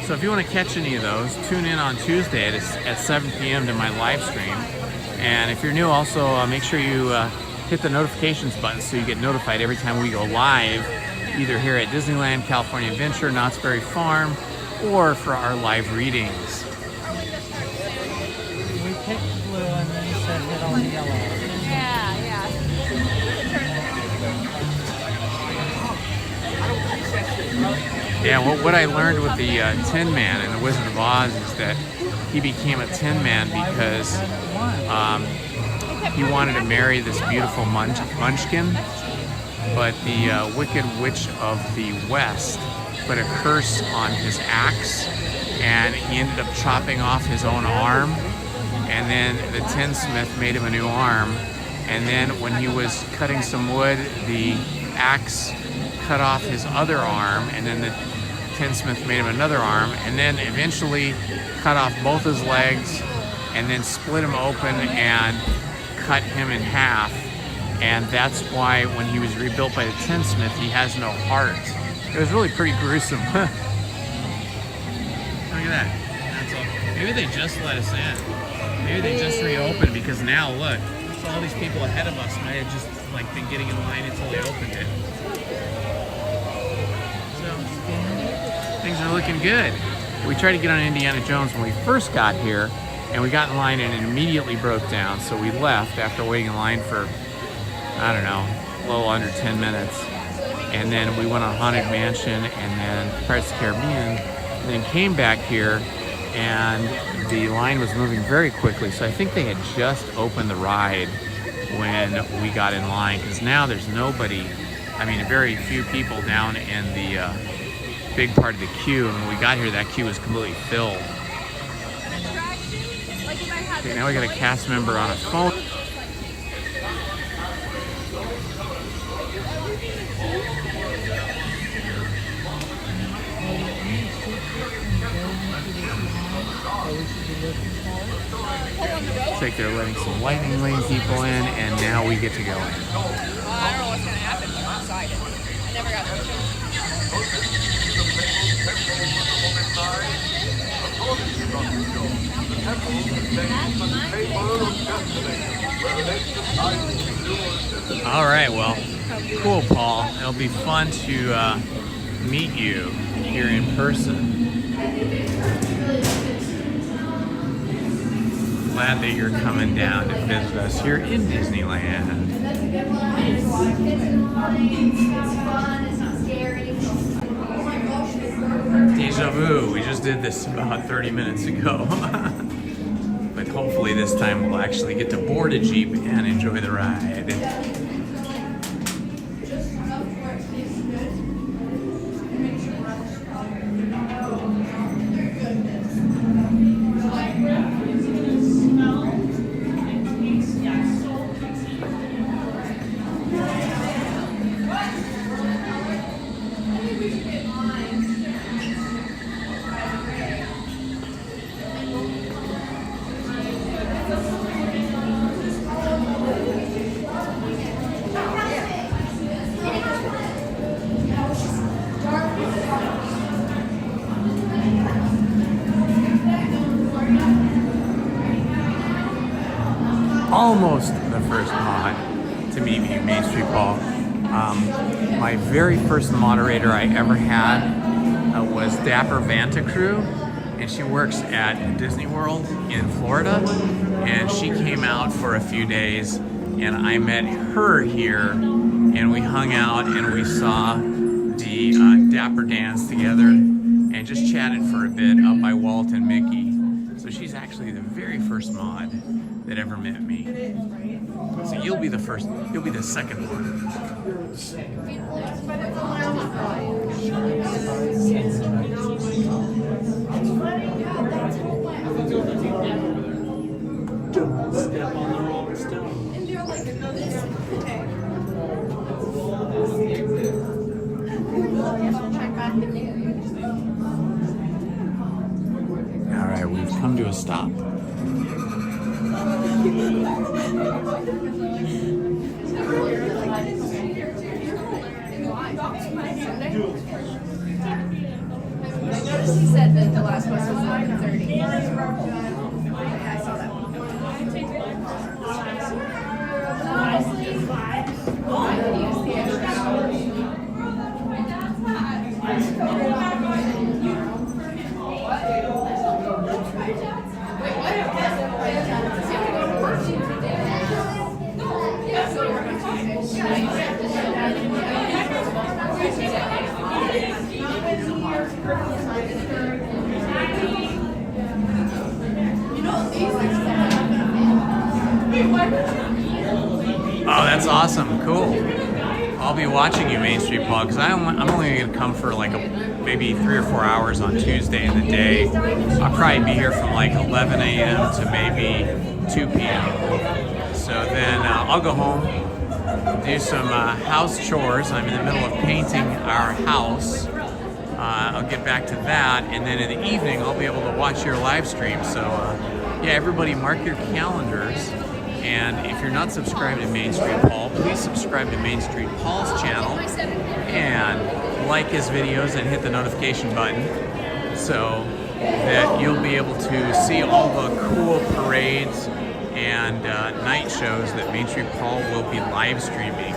S1: So if you want to catch any of those, tune in on Tuesday at 7 p.m. to my live stream. And if you're new, also make sure you hit the notifications button so you get notified every time we go live, either here at Disneyland, California Adventure, Knott's Berry Farm, or for our live readings.
S7: We picked blue and then you said hit on the yellow.
S14: Yeah, yeah.
S1: Yeah, what I learned with the Tin Man and the Wizard of Oz is that he became a Tin Man because he wanted to marry this beautiful Munchkin, but the Wicked Witch of the West put a curse on his axe, and he ended up chopping off his own arm, and then the tinsmith made him a new arm, and then when he was cutting some wood, the axe cut off his other arm, and then the tinsmith made him another arm, and then eventually cut off both his legs, and then split him open and cut him in half. And that's why when he was rebuilt by the tinsmith, he has no heart. It was really pretty gruesome. Look at that. That's all. Maybe they just let us in. Maybe they just reopened, because now look, so all these people ahead of us might have just like been getting in line until they opened it. things are looking good. We tried to get on Indiana Jones when we first got here, and we got in line and it immediately broke down. So we left after waiting in line for, I don't know, a little under 10 minutes. And then we went on Haunted Mansion and then Pirates of the Caribbean, and then came back here, and the line was moving very quickly. So I think they had just opened the ride when we got in line, because now there's nobody, I mean, very few people down in the big part of the queue. And when we got here, that queue was completely filled. Okay, now we got a cast member on a phone. Looks like they're letting some lightning lane people in, and now we get to go in.
S14: I don't know what's gonna happen, but I'm excited. I never got
S1: All right, well, cool, Paul. It'll be fun to meet you here in person. Glad that you're coming down to visit us here in Disneyland. Deja vu, we just did this about 30 minutes ago. But hopefully this time we'll actually get to board a Jeep and enjoy the ride. Almost the first mod to meet me, Main Street Paul. My very first moderator I ever had was Dapper Vantacrew, and she works at Disney World in Florida, and she came out for a few days, and I met her here, and we hung out and we saw the Dapper dance together and just chatted for a bit up by Walt and Mickey. So she's actually the very first mod that ever met me. So you'll be the first, you'll be the second one.
S4: Don't step on the wrong stone.
S14: And they're like, no, this is
S1: All right, we've come to a stop.
S3: I noticed he said that the last bus was 11:30. I saw that one. Honestly, I could use the extra hours.
S1: Oh, that's awesome. Cool. I'll be watching you, Main Street Paul, because I'm only going to come for like maybe 3 or 4 hours on Tuesday in the day. I'll probably be here from like 11 a.m. to maybe 2 p.m. So then I'll go home, do some house chores. I'm in the middle of painting our house. I'll get back to that, and then in the evening I'll be able to watch your live stream. So yeah, everybody mark your calendars. And if you're not subscribed to Main Street Paul, please subscribe to Main Street Paul's channel and like his videos and hit the notification button so that you'll be able to see all the cool parades and night shows that Main Street Paul will be live streaming.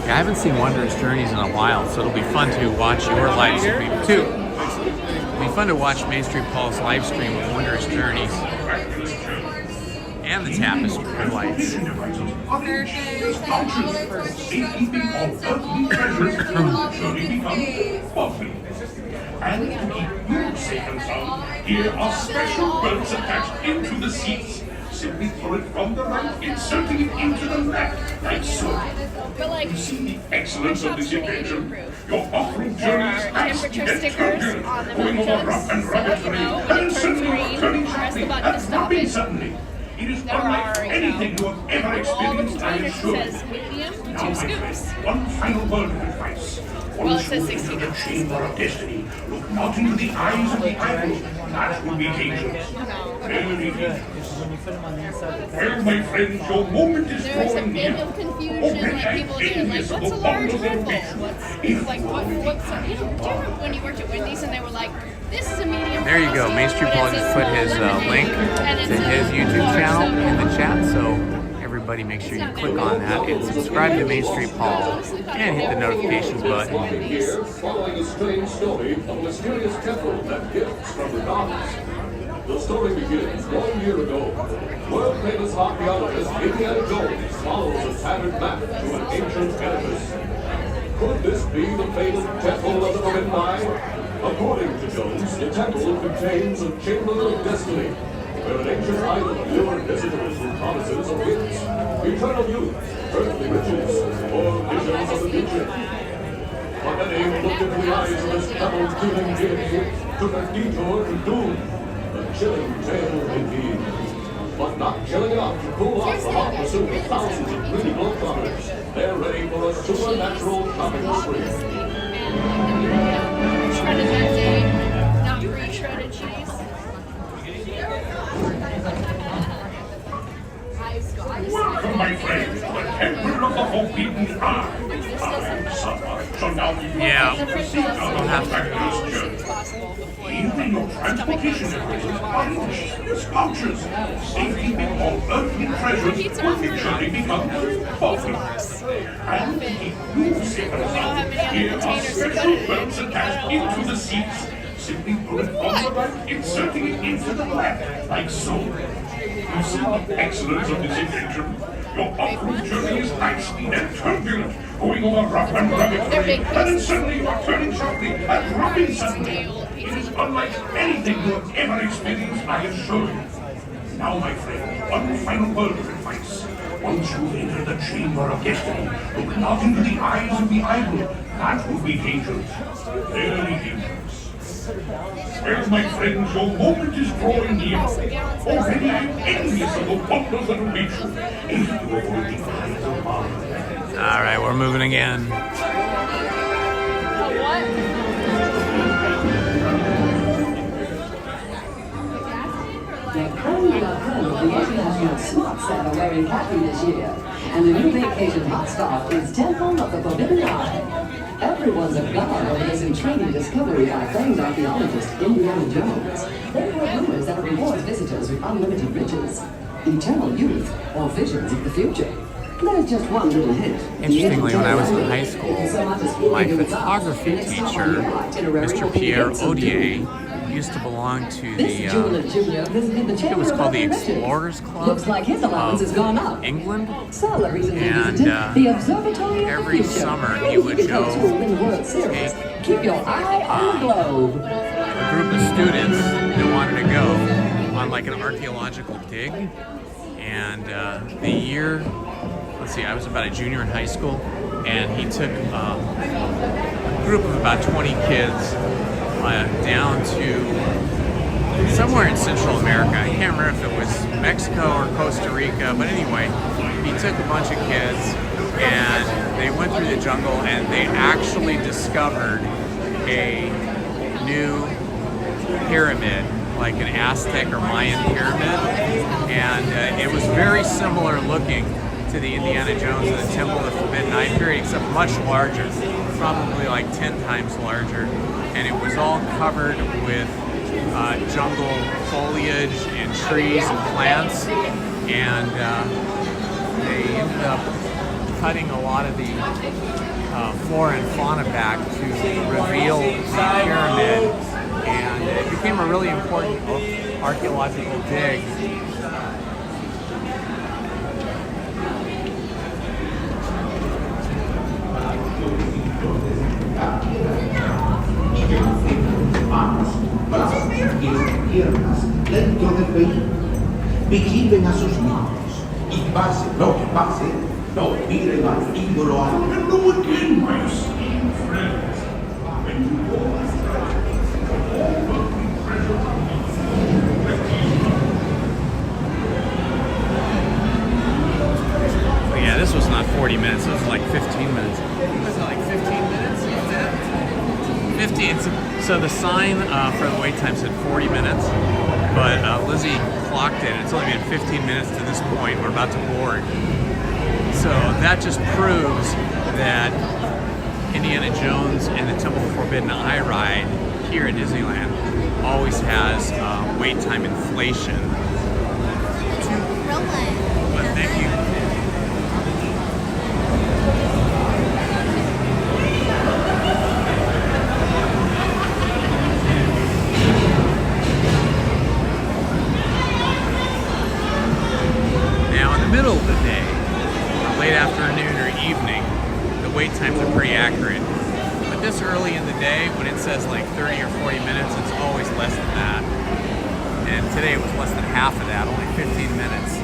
S1: Yeah, I haven't seen Wondrous Journeys in a while, so it'll be fun to watch your live stream too. It'll be fun to watch Main Street Paul's live stream with Wondrous Journeys and the tapestry lights.
S9: And to keep you safe and sound, here are special belts attached into the seats. Simply pull it from the right, inserting it into the left, like so.
S14: But like,
S9: You see the excellence of this occasion. Your off-road journey is
S14: temperature stickers on the
S9: going over rough and rugged terrain,
S14: when
S9: and
S14: it turns
S9: suddenly
S14: green,
S9: turning
S14: press
S9: sharply,
S14: the button to
S9: and
S14: stop
S9: dropping
S14: it.
S9: suddenly. It is
S14: There
S9: unlike
S14: are,
S9: anything you have ever
S14: all the
S9: experienced, I
S14: containers
S9: assure
S14: it
S9: you.
S14: says medium,
S9: Now,
S14: 2
S9: my
S14: scoops.
S9: friend, one final word of advice.
S14: Well, it
S9: Once
S14: says
S9: you
S14: 16
S9: enter the
S14: ounces.
S9: chamber of destiny, look not into the eyes of the idol. That would be dangerous. Very dangerous. Well, my friends, your moment is
S14: There's a
S9: drawing
S14: bit
S9: near.
S14: of confusion, like people get like, what's a large Red Bull? What's a, you know, do you remember when you worked at Wendy's and they were like, this is a medium.
S1: There you go. Main Street Paul just put his link to his YouTube channel in the chat, so everybody make sure you click on that and subscribe to Main Street Paul and hit the notifications button.
S17: Here, following a strange story of a mysterious temple that gifts from the gods. The story begins 1 year ago. World-famous archaeologist Indiana Jones follows a tattered map to an ancient edifice. Could this be the fabled Temple of the Forbidden Eye? According to Jones, the temple contains a chamber of destiny, where an ancient idol lured visitors with promises of gifts, eternal youth, earthly riches, or visions of the future. But then he looked into the eyes of this troubled-dealing deity, took a detour to doom. A chilling tale indeed. But not chilling enough to cool off the hot pursuit of thousands of greedy globetrotters. They're ready for a supernatural shopping spree.
S14: Shredded that day, not pre-shredded cheese.
S9: Welcome, my friends, to the Temple of the Forbidden Eye. So now you
S1: I'll have
S9: to even your transportation devices are in serious vouchers. Safety before earthly treasures will eventually become faultless. And to keep you safe and sound, here are special belts attached into the seats. Simply pull it from the right, inserting it into the left, like so. You see the excellence of this invention? Your off-road journey is high speed and turbulent, going over rough and rugged terrain, and then suddenly you are turning sharply and dropping suddenly. It is unlike anything you have ever experienced, I assure you. Now, my friend, one final word of advice. Once you've entered the chamber of destiny, look not into the eyes of the idol. That would be dangerous. Very dangerous. Well, my friends, your moment is drawing near. Already I am envious of the wonders that await you. If you avoid the eyes of mine.
S1: All right, we're moving again.
S18: The creme de la creme of the international smart set are wearing khaki this year, and the new vacation hotstop is Temple of the Forbidden Eye. Everyone's agog over this intriguing discovery by famed archaeologist Indiana Jones. There were rumors that it rewards visitors with unlimited riches, eternal youth, or visions of the future. There's just one little hint.
S1: Interestingly, when I was in high school, my photography teacher, Mr. Pierre Odier, used to belong to the, it was called the Explorers Club of England, and every summer he would go take a group of students that wanted to go on like an archaeological dig, and the year, let's see, I was about a junior in high school, and he took a group of about 20 kids down to somewhere in Central America. I can't remember if it was Mexico or Costa Rica, but anyway, he took a bunch of kids and they went through the jungle and they actually discovered a new pyramid, like an Aztec or Mayan pyramid, and it was very similar looking to the Indiana Jones and the Temple of the Forbidden Eye period, except much larger, probably like 10 times larger. And it was all covered with jungle foliage and trees and plants, and they ended up cutting a lot of the flora and fauna back to reveal the pyramid, and it became a really important archaeological dig.
S5: Dentro del vehículo, vigilen a sus niños y pase lo que pase, no miren al ídolo a
S9: Hello again, my esteemed friends. When you walk,
S1: So yeah, this was not 40 minutes, this was like 15 minutes. Was it like 15 minutes? 15. So the sign for the wait time said 40 minutes, but Lizzie clocked it. It's only been 15 minutes to this point. We're about to board. So that just proves that Indiana Jones and the Temple of Forbidden Eye ride here at Disneyland always has wait time inflation. But thank you. Now in the middle of the day, late afternoon or evening, the wait times are pretty accurate. But this early in the day, when it says like 30 or 40 minutes, it's always less than that. And today it was less than half of that, only 15 minutes.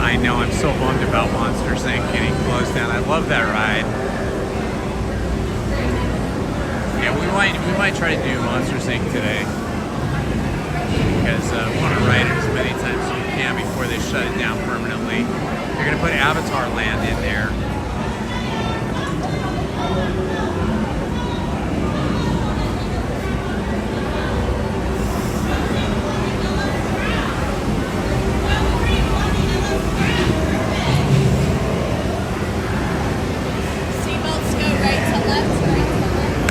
S1: I know, I'm so bummed about Monsters Inc. getting closed down. I love that ride. Yeah, we might try to do Monsters Inc. today, because I want to ride it as many times as we can before they shut it down permanently. They're going to put Avatar Land in there.
S14: Seatbelts go right to left, right to left.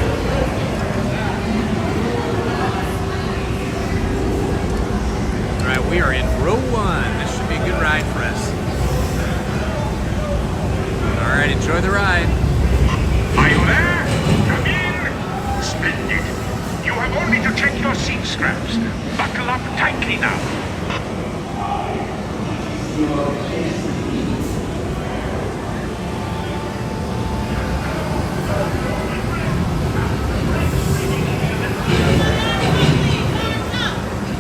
S1: Alright, we are in row 1. This should be a good ride for us. Alright, enjoy the ride.
S15: Are you there? Come in. Splendid. You have only to check your seat straps. Buckle up tightly now.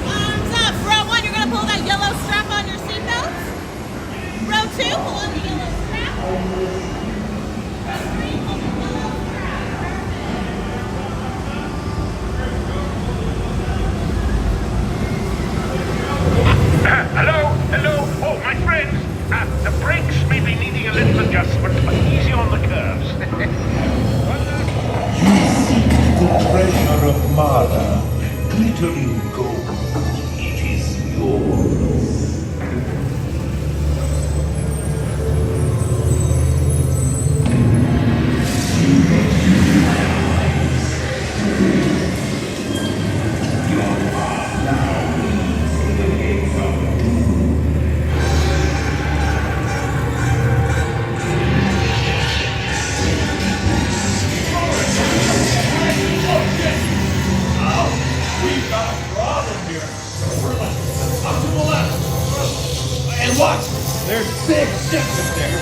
S7: Arms up. Row 1, you're going to pull that yellow strap on your seatbelts. Row 2, pull on the yellow strap. Row 3, pull the yellow
S15: Hello. Oh, my friends. The brakes may be needing a little adjustment, but easy on the curves.
S5: the treasure of Mara, glittering gold. It is yours.
S15: Watch! There's big ships up there.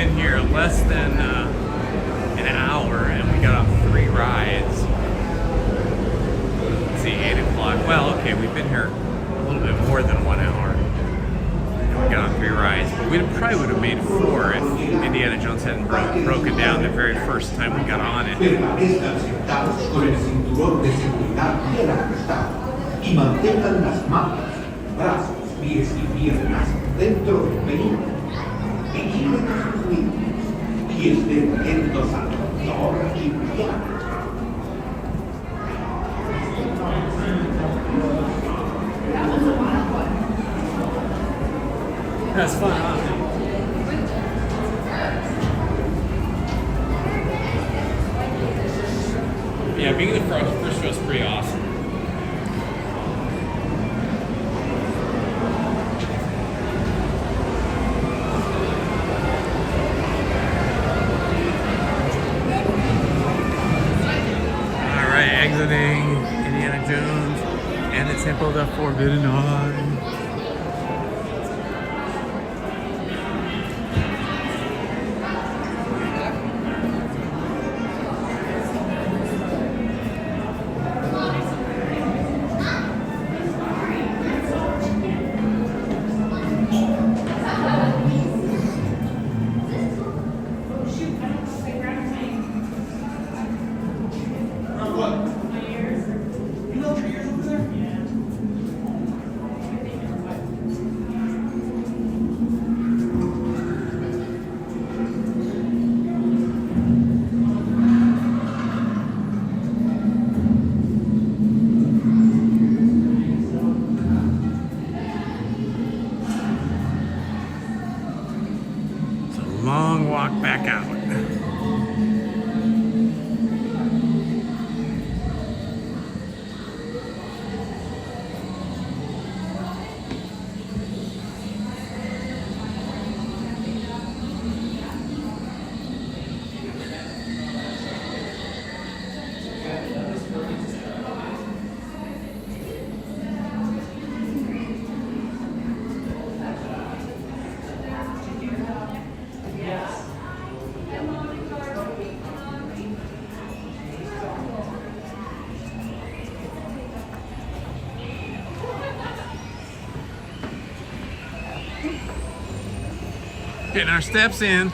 S1: been here less than an hour, and we got on 3 rides. Let's see, 8 o'clock. Well, okay, we've been here a little bit more than 1 hour. And we got on 3 rides, but we probably would have made 4 if Indiana Jones hadn't broken down the very first time we got on it.
S5: Permanezcan sentados con el cinturón de seguridad bien ajustado y mantengan las manos, brazos, pies y piernas dentro del vehículo. Vigilen a sus niños y estén atentos al doctor y piano.
S1: That's fun, huh? Yeah, being in the first row is pretty awesome. Alright, exiting Indiana Jones and the Temple of the Forbidden Eye. Long walk back out. Getting our steps in.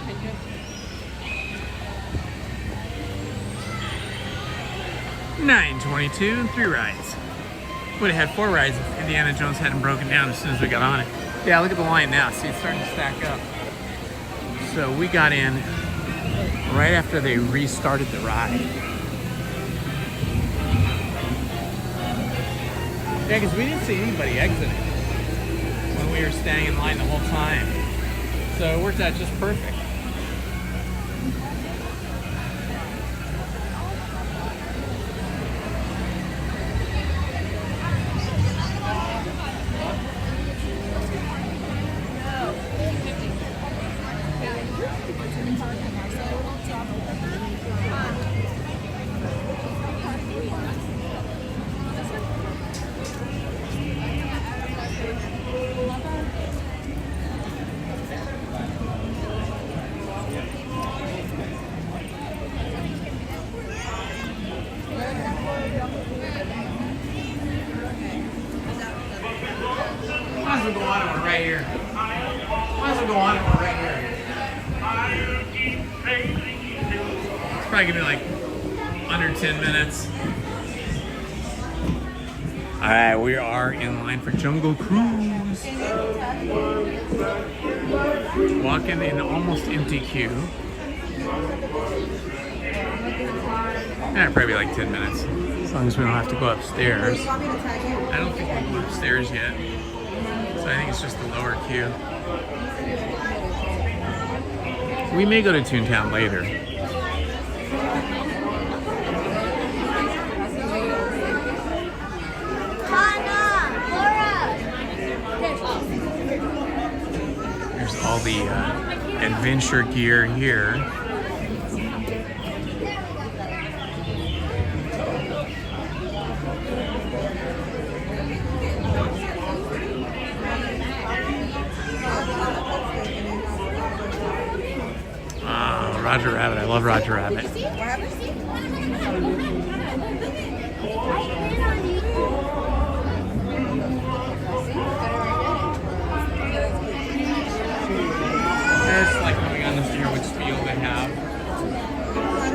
S1: $9.22 and 3 rides. Would have had 4 rides if Indiana Jones hadn't broken down as soon as we got on it. Yeah, look at the line now. See, it's starting to stack up. So we got in right after they restarted the ride. Yeah, because we didn't see anybody exiting when we were standing in line the whole time. So it worked out just perfect. Might as well go on it, we're right here. Might as well go on it, we're right here. It's probably gonna be like under 10 minutes. Alright, we are in line for Jungle Cruise. Walking in an almost empty queue. Probably like 10 minutes. As long as we don't have to go upstairs. I don't think we're going upstairs yet. So I think it's just the lower queue. We may go to Toontown later. There's all the adventure gear here. Roger Rabbit. I love Roger Rabbit. It's like coming on the steer which spiel they have.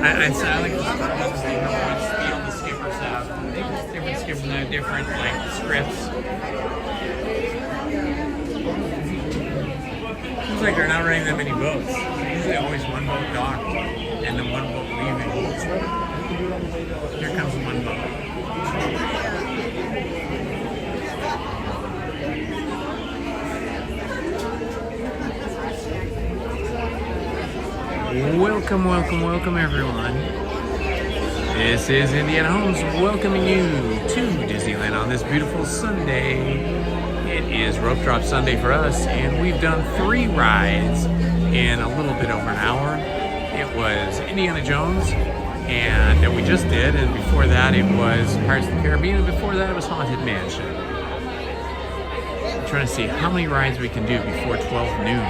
S1: I like the spiel the skippers have. Different skippers have different like scripts. Seems like they're not running that many boats. Usually always one boat docked and then one boat leaving. Here comes one boat. Welcome, welcome, welcome everyone. This is Indiana Holmes welcoming you to Disneyland on this beautiful Sunday. It is Rope Drop Sunday for us, and we've done 3 rides in a little bit over an hour. It was Indiana Jones, and that we just did, and before that it was Pirates of the Caribbean, and before that it was Haunted Mansion. I'm trying to see how many rides we can do before 12 noon.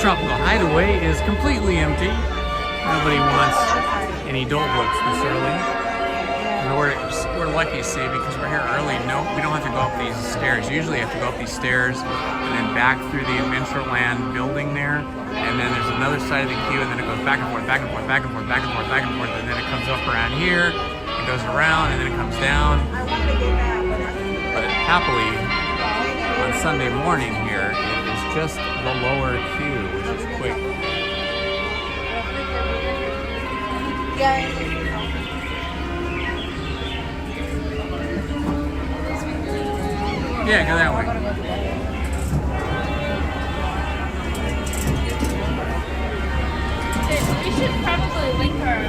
S1: Tropical Hideaway is completely empty. Nobody wants any Dole Whips this early. And we're lucky, see, because we're here early. No, we don't have to go up these stairs. Usually you have to go up these stairs and then back through the Adventureland building there. And then there's another side of the queue, and then it goes back and forth, back and forth, back and forth, back and forth, back and forth, and then it comes up around here, it goes around, and then it comes down. But happily, on Sunday morning here, it is just the lower queue, which is quick. Yeah, go that way.
S14: We should probably link our...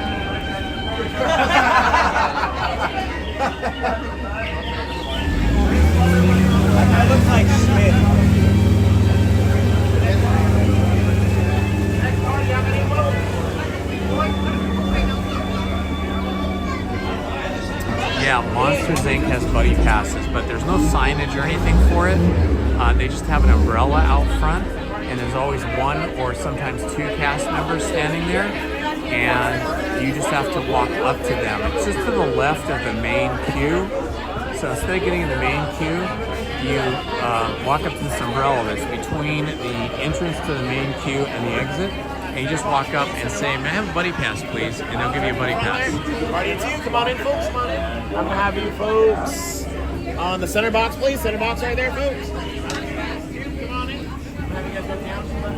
S4: I look like Smith.
S1: Yeah, Monsters Inc. has buddy passes, but there's no signage or anything for it. They just have an umbrella out front, and there's always 1 or sometimes 2 cast members standing there, and you just have to walk up to them. It's just to the left of the main queue. So instead of getting in the main queue, you walk up to this umbrella that's between the entrance to the main queue and the exit, and you just walk up and say, "May I have a buddy pass, please?" And they'll give you a buddy pass.
S4: Party of 2, come on in, folks, come on in. I'm gonna have you folks on the center box, please. Center box right there, folks. Come on in.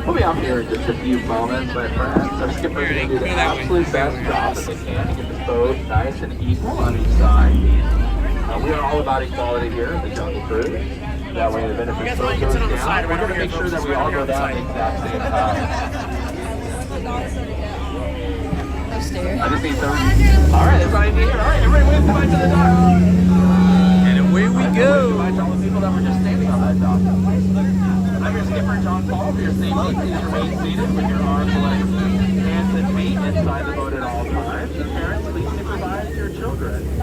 S19: We'll be out here in just a few moments, my friends. Our skippers will do the absolute best job that they can to get this boat nice and equal on each side. We are all about equality here at the Jungle Cruise. That way the benefits boat goes down. We're going to make sure that we all go down the exact same time. I just need 30. All right, everybody here. All right, everybody wave goodbye to the dock.
S1: And away we go.
S19: Goodbye to all the people that were just standing on that dock. I'm your skipper, John Paul. For your safety, please remain seated with your arms, legs, hands, and feet in inside the boat at all times. And parents, please supervise your children.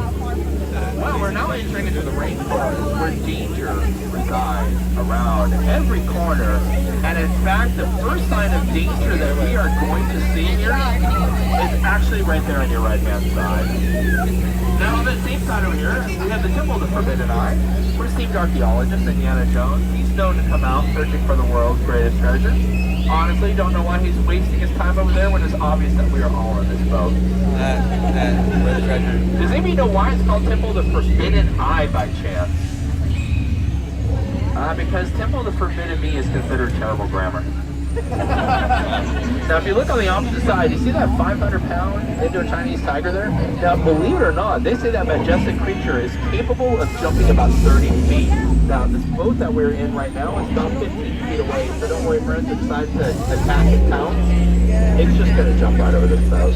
S19: Well, we're now entering into the rainforest where danger resides around every corner. And in fact, the first sign of danger that we are going to see here is actually right there on your right-hand side. Now, on the same side over here, we have the Temple of the Forbidden Eye. We're esteemed archaeologist Indiana Jones. He's known to come out searching for the world's greatest treasure. Honestly, don't know why he's wasting his time over there when it's obvious that we are all in this boat. Where the treasure. Does anybody know why it's called Temple of the Forbidden Eye by chance? Because Temple of the Forbidden Me is considered terrible grammar. Now, if you look on the opposite side, you see that 500-pound Indo-Chinese tiger there? Now, believe it or not, they say that majestic creature is capable of jumping about 30 feet. Now, this boat that we're in right now is about 15 feet away, so don't worry, friends, if it decides to attack and pounce, it's just going to jump right over this boat.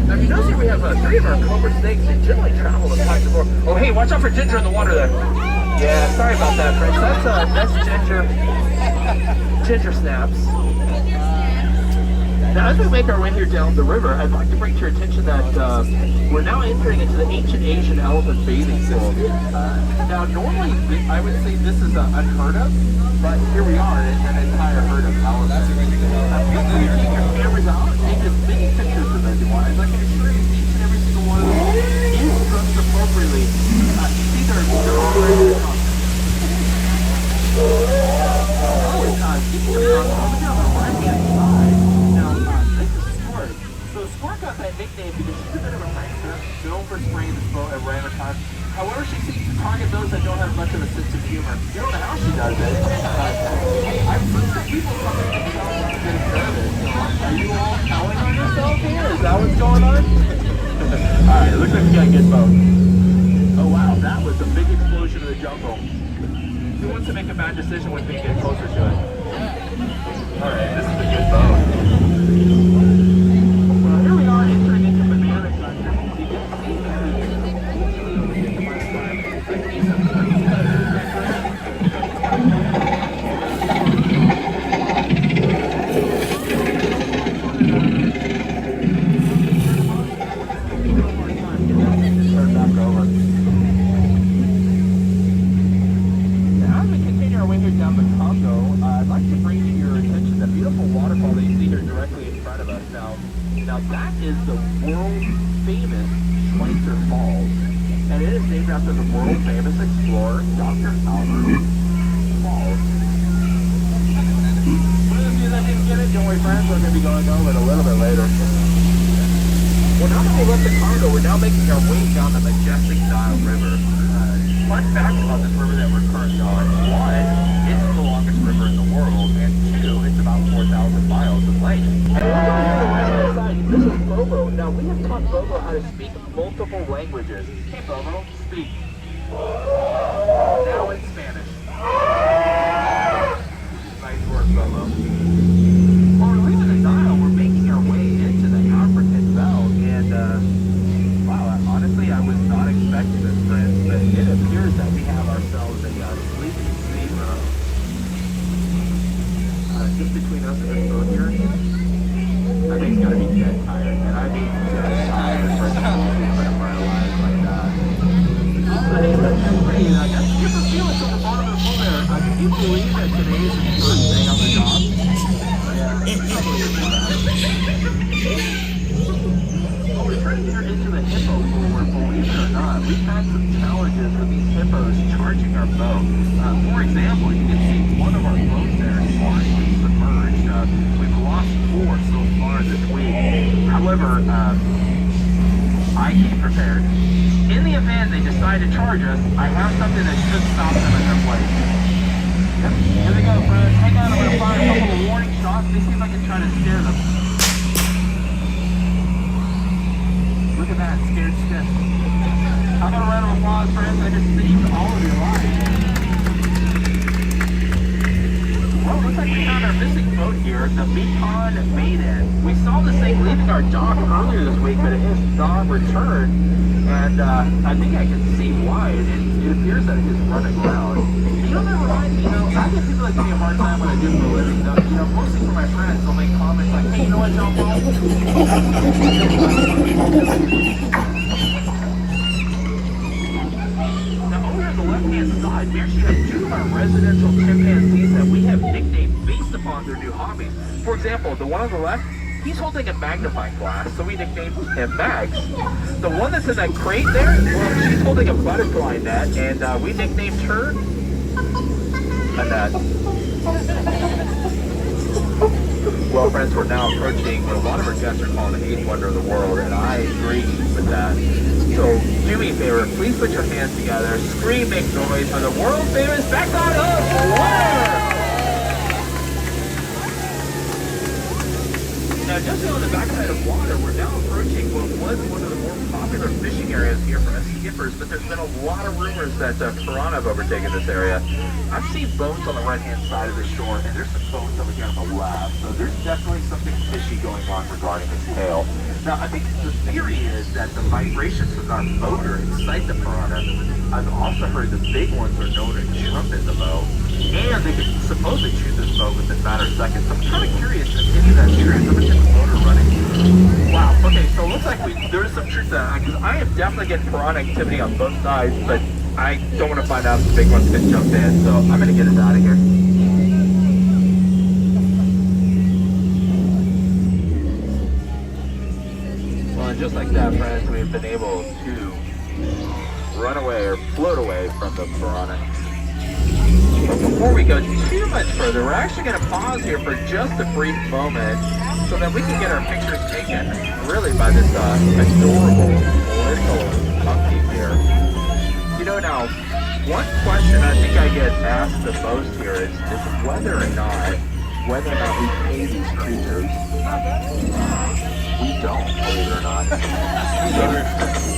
S19: Now, if you notice here, we have 3 of our cobra snakes. They generally travel the types of... Oh, hey, watch out for Ginger in the water there. Yeah, sorry about that, friends. That's Ginger. Ginger snaps. Now, as we make our way here down the river, I'd like to bring to your attention that we're now entering into the ancient Asian elephant bathing pool. Now, normally, I would say this is unheard of, but here we are in an entire herd of elephants. Feel free to take your cameras out and take as many pictures of as you want. I'd like to assure you, each and every single one of them is dressed appropriately. You see they're all ready to come. Keeping them on over here on the right-hand side. Now, this is Squirt. So Squirt got that nickname because she's a bit of a prankster, known for spraying this boat at random times. However, she seems to target those that don't have much of a sense of humor. You don't know how she does it. I've seen some people coming to tell me to get nervous. So are you all counting on yourself here? Is that what's going on? Alright, it looks like we got a good boat. Oh wow, that was a big explosion in the jungle. Who wants to make a bad decision when we get closer to it? Alright, this is a good boat. Well, here we are entering into banana country. You can see turn back over. Down the Congo, I'd like to bring to your attention the beautiful waterfall that you see here directly in front of us. Now that is the world-famous Schweitzer Falls, and it is named after the world-famous explorer, Dr. Albert Falls. For those of you that didn't get it, don't worry, friends, we're going to be going over it a little bit later. Well, now that we left the Congo, we're now making our way down the majestic Nile River. Fun fact about this river that we're currently on: 1, it's the longest river in the world, and 2, it's about 4,000 miles in length. And look over here on the right-hand side, this is Bobo. Now, we have taught Bobo how to speak multiple languages. Hey, Bobo, speak. Now in Spanish. Nice work, Bobo. While we're leaving the Nile, we're making our way into the African belt, and wow, honestly, I was not expecting this, friends, but it appears that we have ourselves a sleeping saver just between us and this boat here. I think it's gotta be dead tired, and I mean dead tired for a friend alive like that. But hey, let's just see, just to give a feeling to the bottom of the pool there, can you believe that today is the first day on the job? Well, we're turning here into the hippo pool where, believe it or not, we've had some challenges with these hippos charging our boat. For example, you can see one of our boats there is partially submerged. We've lost 4 so far this week. However, I came prepared. In the event they decide to charge us, I have something that should stop them in their place. Yep, here they go, friends. Hang on, I'm going to fire a couple of warning shots. Let me see if I can try to scare them. Look at that, scared stiff. How about a round of applause, friends? I just saved all of your lives. Well, looks like we found our missing boat here, the Mekong Maiden. We saw this thing leaving our dock earlier this week, but it has not returned. And I think I can see why. It appears that it has run aground. know, that reminds me, I get people that give me a hard time when I do it for a living. Mostly for my friends, they'll make comments like, hey, you know what, John Paul? Now, over on the left-hand side, we actually have two of our residential chimpanzees that we have nicknamed based upon their new hobbies. For example, the one on the left, he's holding a magnifying glass, so we nicknamed him Mags. The one that's in that crate there, well, she's holding a butterfly net, and we nicknamed her Annette. Well, friends, we're now approaching what a lot of our guests are calling the eighth wonder of the world, and I agree with that. So, do me a favor, please put your hands together, scream, make noise for the world-famous Backside of Water! Now, just on the backside of water, we're now approaching what was one of the more popular fishing areas here for us skippers, but there's been a lot of rumors that piranha have overtaken this area. I've seen boats on the right-hand side of the shore, and there's some boats over here on the left, so there's definitely something fishy going on regarding its tail. Now, I think the theory is that the vibrations from our motor excite the piranha. I've also heard the big ones are known to jump in the boat, and they can supposedly choose this boat within a matter of seconds. I'm kind of curious if any of that's true. How much is the motor running? Wow, okay, so it looks like there's some truth to that, because I am definitely getting piranha activity on both sides, but I don't want to find out if the big one's going to jump in, so I'm going to get us out of here. Well, and just like that, friends, we've been able to run away or float away from the piranha. But before we go too much further, we're actually going to pause here for just a brief moment so that we can get our pictures taken really by this adorable little monkey here. You know, now, one question I think I get asked the most here is whether or not we pay these creatures. We don't, believe it or not.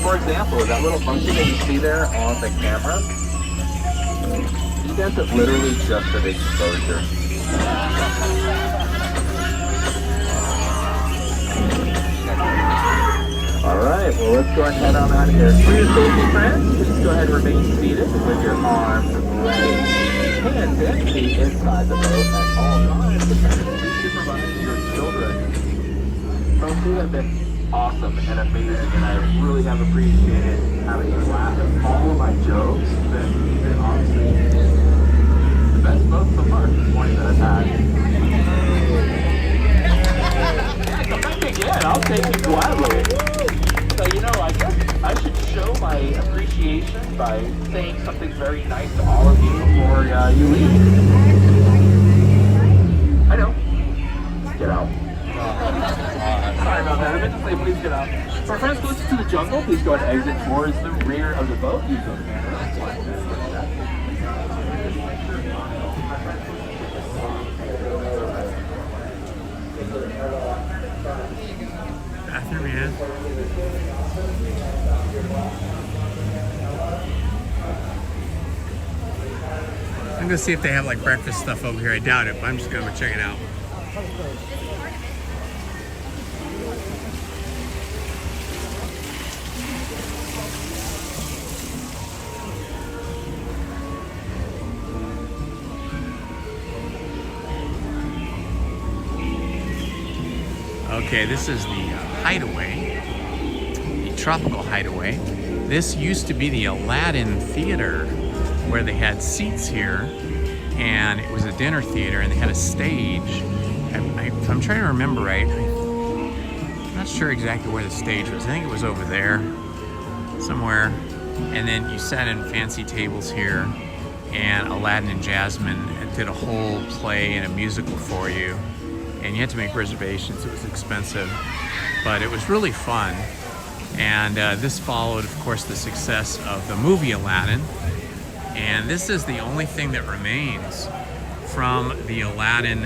S19: For example, that little monkey that you see there on the camera, he does it literally just for the exposure. Alright, well, let's go ahead and head on out of here. For your safety, friends, please go ahead and remain seated with your arms, legs, hands, and feet inside the boat at all times. Please supervise your children. Folks, you have been awesome and amazing, and I really have appreciated having you laugh at all of my jokes. You've been honestly the best boat so far this morning that I've had. Yeah, come back again. I'll take you gladly. So, you know, I guess I should show my appreciation by saying something very nice to all of you before you leave. I know. Get out. Sorry about that. I meant to say, please get out. For our friends closest to the jungle, please go ahead and exit towards the rear of the boat. Use those cameras.
S1: Bathroom, yeah. I'm gonna see if they have like breakfast stuff over here. I doubt it, but I'm just gonna go check it out. Okay, this is the Hideaway, the Tropical Hideaway. This used to be the Aladdin Theater, where they had seats here, and it was a dinner theater, and they had a stage. If I'm trying to remember right, I'm not sure exactly where the stage was. I think it was over there, somewhere. And then you sat in fancy tables here, and Aladdin and Jasmine did a whole play and a musical for you. And you had to make reservations. It was expensive, but it was really fun. And this followed, of course, the success of the movie Aladdin. And this is the only thing that remains from the Aladdin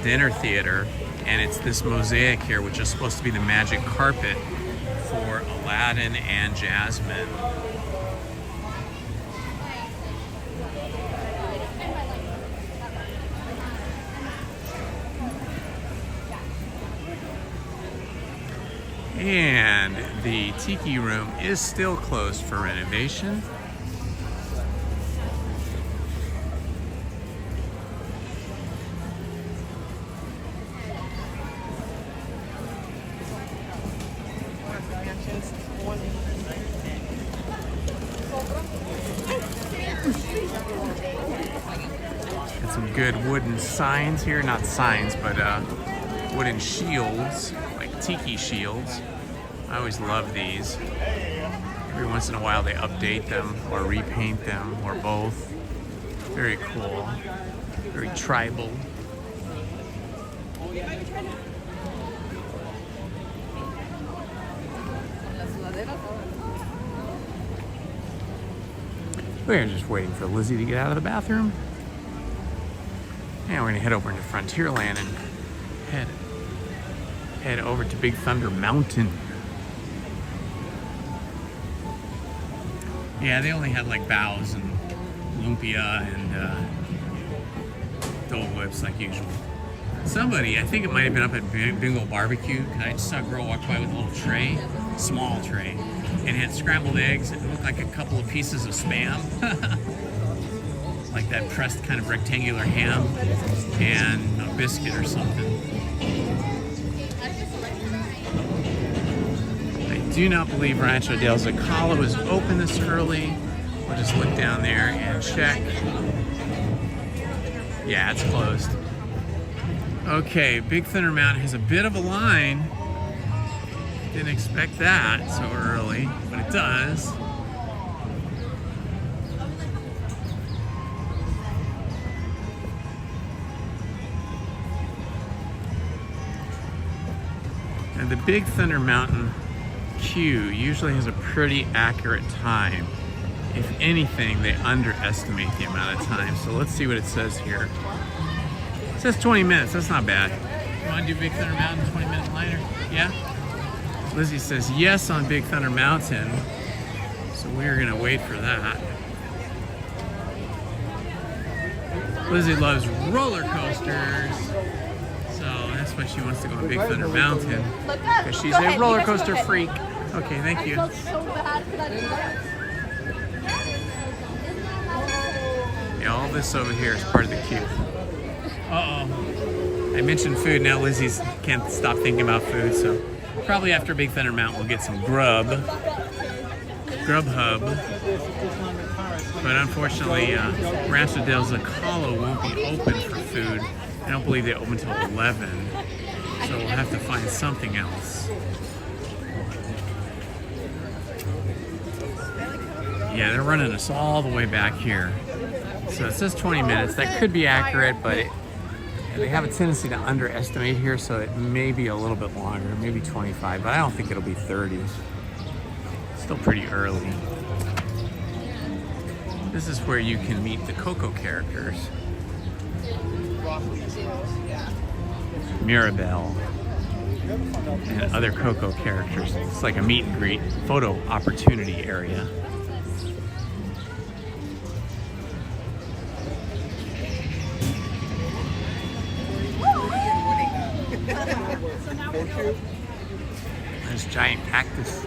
S1: dinner theater. And it's this mosaic here, which is supposed to be the magic carpet for Aladdin and Jasmine. And the Tiki Room is still closed for renovation. some good wooden signs here. Not signs, but wooden shields, like tiki shields. I always love these. Every once in a while they update them or repaint them or both. Very cool. Very tribal. We're just waiting for Lizzie to get out of the bathroom. And we're gonna head over into Frontierland and head over to Big Thunder Mountain. Yeah, they only had like bows and lumpia and Dole Whips like usual. Somebody, I think it might have been up at Bingo Barbecue, I just saw a girl walk by with a little tray, small tray, and it had scrambled eggs. It looked like a couple of pieces of Spam. Like that pressed kind of rectangular ham and a biscuit or something. I do not believe Rancho del Zocalo is open this early. We'll just look down there and check. Yeah, it's closed. Okay, Big Thunder Mountain has a bit of a line. Didn't expect that so early, but it does. And the Big Thunder Mountain queue usually has a pretty accurate time. If anything, they underestimate the amount of time. So let's see what it says here. It says 20 minutes, that's not bad. You wanna do Big Thunder Mountain 20-minute liner? Yeah? Lizzie says yes on Big Thunder Mountain. So we're gonna wait for that. Lizzie loves roller coasters. So that's why she wants to go on Big Thunder Mountain. Because she's a roller coaster freak. Okay, thank you. Yeah, all this over here is part of the queue. Uh-oh. I mentioned food, now Lizzie's can't stop thinking about food, so probably after Big Thunder Mountain we'll get some Grubhub. But unfortunately, Rancho del Zocalo won't be open for food. I don't believe they open until 11, so we'll have to find something else. Yeah, they're running us all the way back here. So it says 20 minutes. That could be accurate, but they have a tendency to underestimate here, so it may be a little bit longer, maybe 25, but I don't think it'll be 30. Still pretty early. This is where you can meet the Coco characters. Mirabelle and other Coco characters. It's like a meet and greet photo opportunity area. There's giant cactus.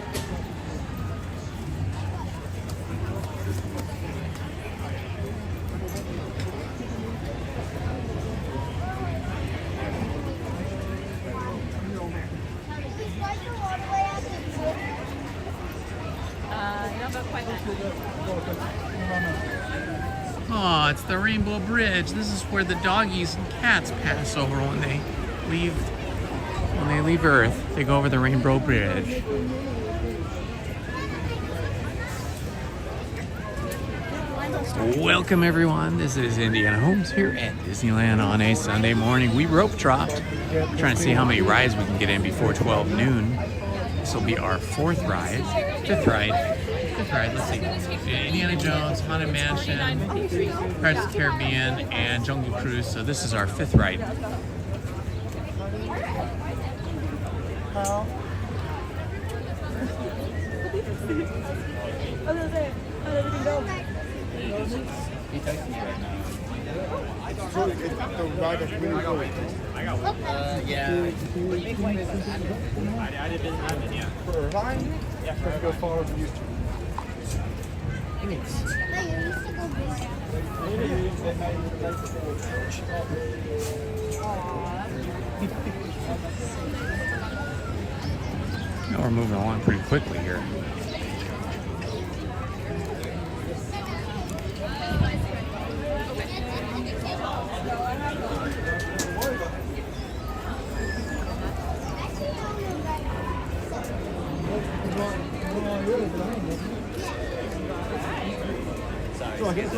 S1: Oh, it's the Rainbow Bridge. This is where the doggies and cats pass over when they leave Earth. They go over the Rainbow Bridge. Welcome everyone. This is Indiana Holmes here at Disneyland on a Sunday morning. We rope dropped. We're trying to see how many rides we can get in before 12 noon. This will be our fifth ride. Let's see. Indiana Jones, Haunted Mansion, Pirates of the Caribbean, and Jungle Cruise. So this is our fifth ride.
S20: He texted me right now. Yeah. I didn't have it yet. For Irvine? Yeah. Let's go forward to Houston.
S1: Now we're moving along pretty quickly here.
S14: Gonna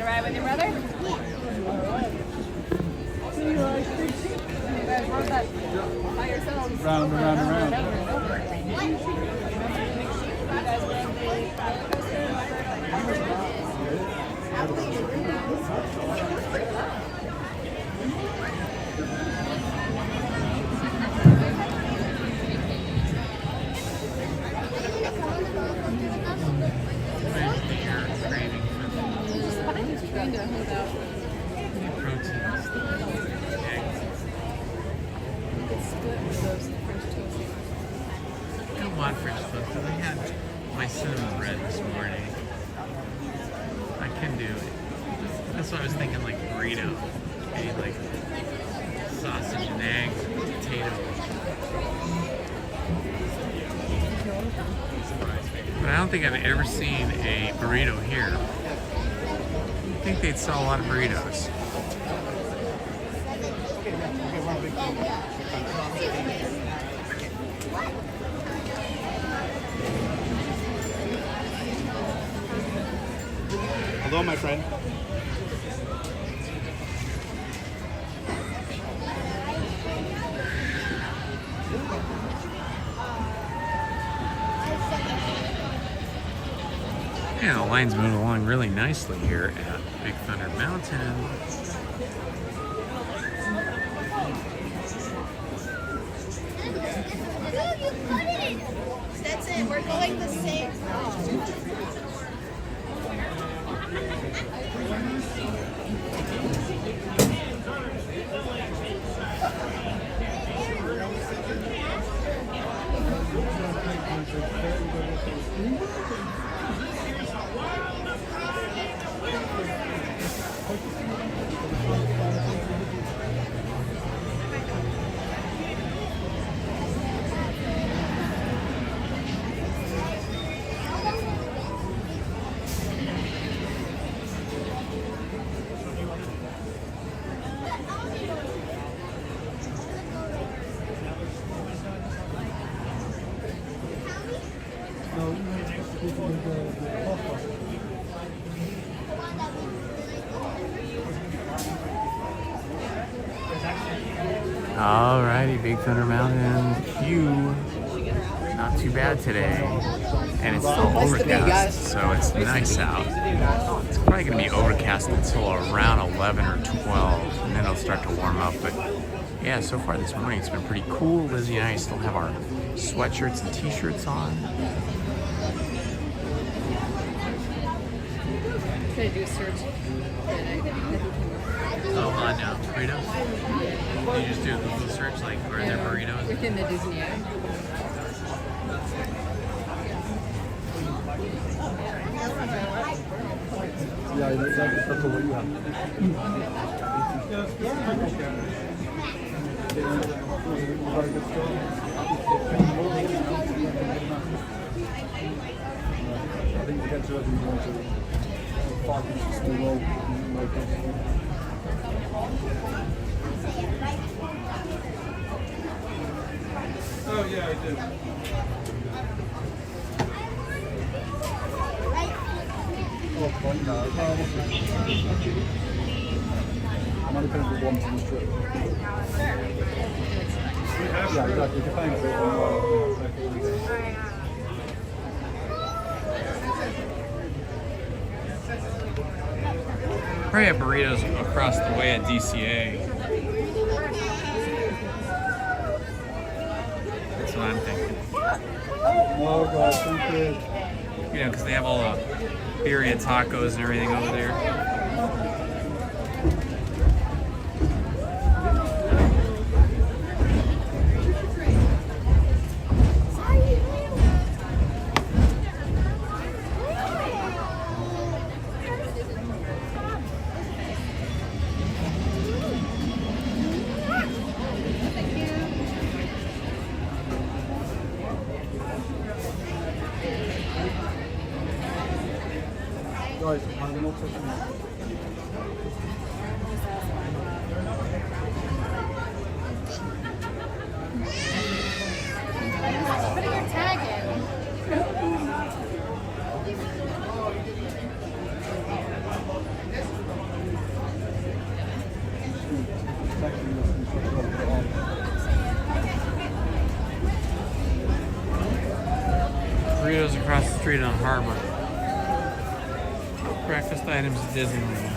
S14: ride with your brother? You guys rode that by yourselves.
S20: Round and round and round.
S1: I don't want French toast because I had my cinnamon bread this morning. I can do it. That's why I was thinking like burrito. Okay, like sausage and eggs, potato. But I don't think I've ever seen a burrito here. I think they'd sell a lot of burritos.
S20: Hello, my friend.
S1: Yeah, the line's moving along really nicely here at Big Thunder Mountain.
S7: That's it. We're going the same.
S1: Alrighty, Big Thunder Mountain view. Not too bad today. And it's still overcast, so it's nice out. It's probably going to be overcast until around 11 or 12, and then it'll start to warm up. But yeah, so far this morning it's been pretty cool. Lizzie and I still have our sweatshirts and t-shirts on.
S14: Should I do a search?
S1: Oh, on now. Burritos? You just do a Google search, like, where are there burritos?
S14: Within the Disneyland.
S20: Yeah, that's what you have. I think you get to every one to 5 inches too low. Oh yeah, I do. Oh, fine, no. I'm only paying for one time trip. Yeah, exactly. You're paying for it.
S1: Probably have burritos across the way at DCA. That's what I'm thinking.
S20: Oh gosh, thank you.
S1: You know, because they have all the birria tacos and everything over there.
S20: Guys, I'm not touching that.
S14: Putting your tag in.
S1: Burritos across the street on Harbor. Breakfast items at Disneyland.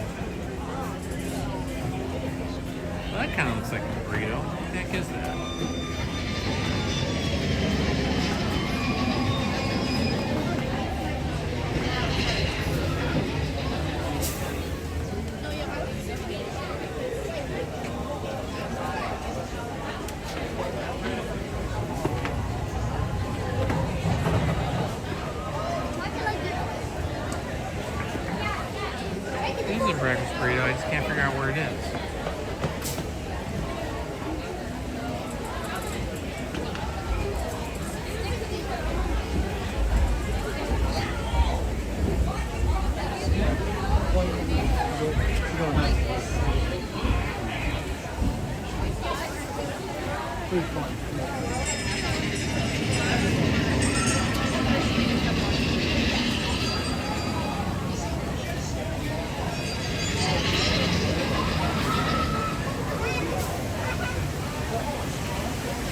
S1: Well, that kind of looks like a burrito. What the heck is that? This is a breakfast burrito. I just can't figure out where it is.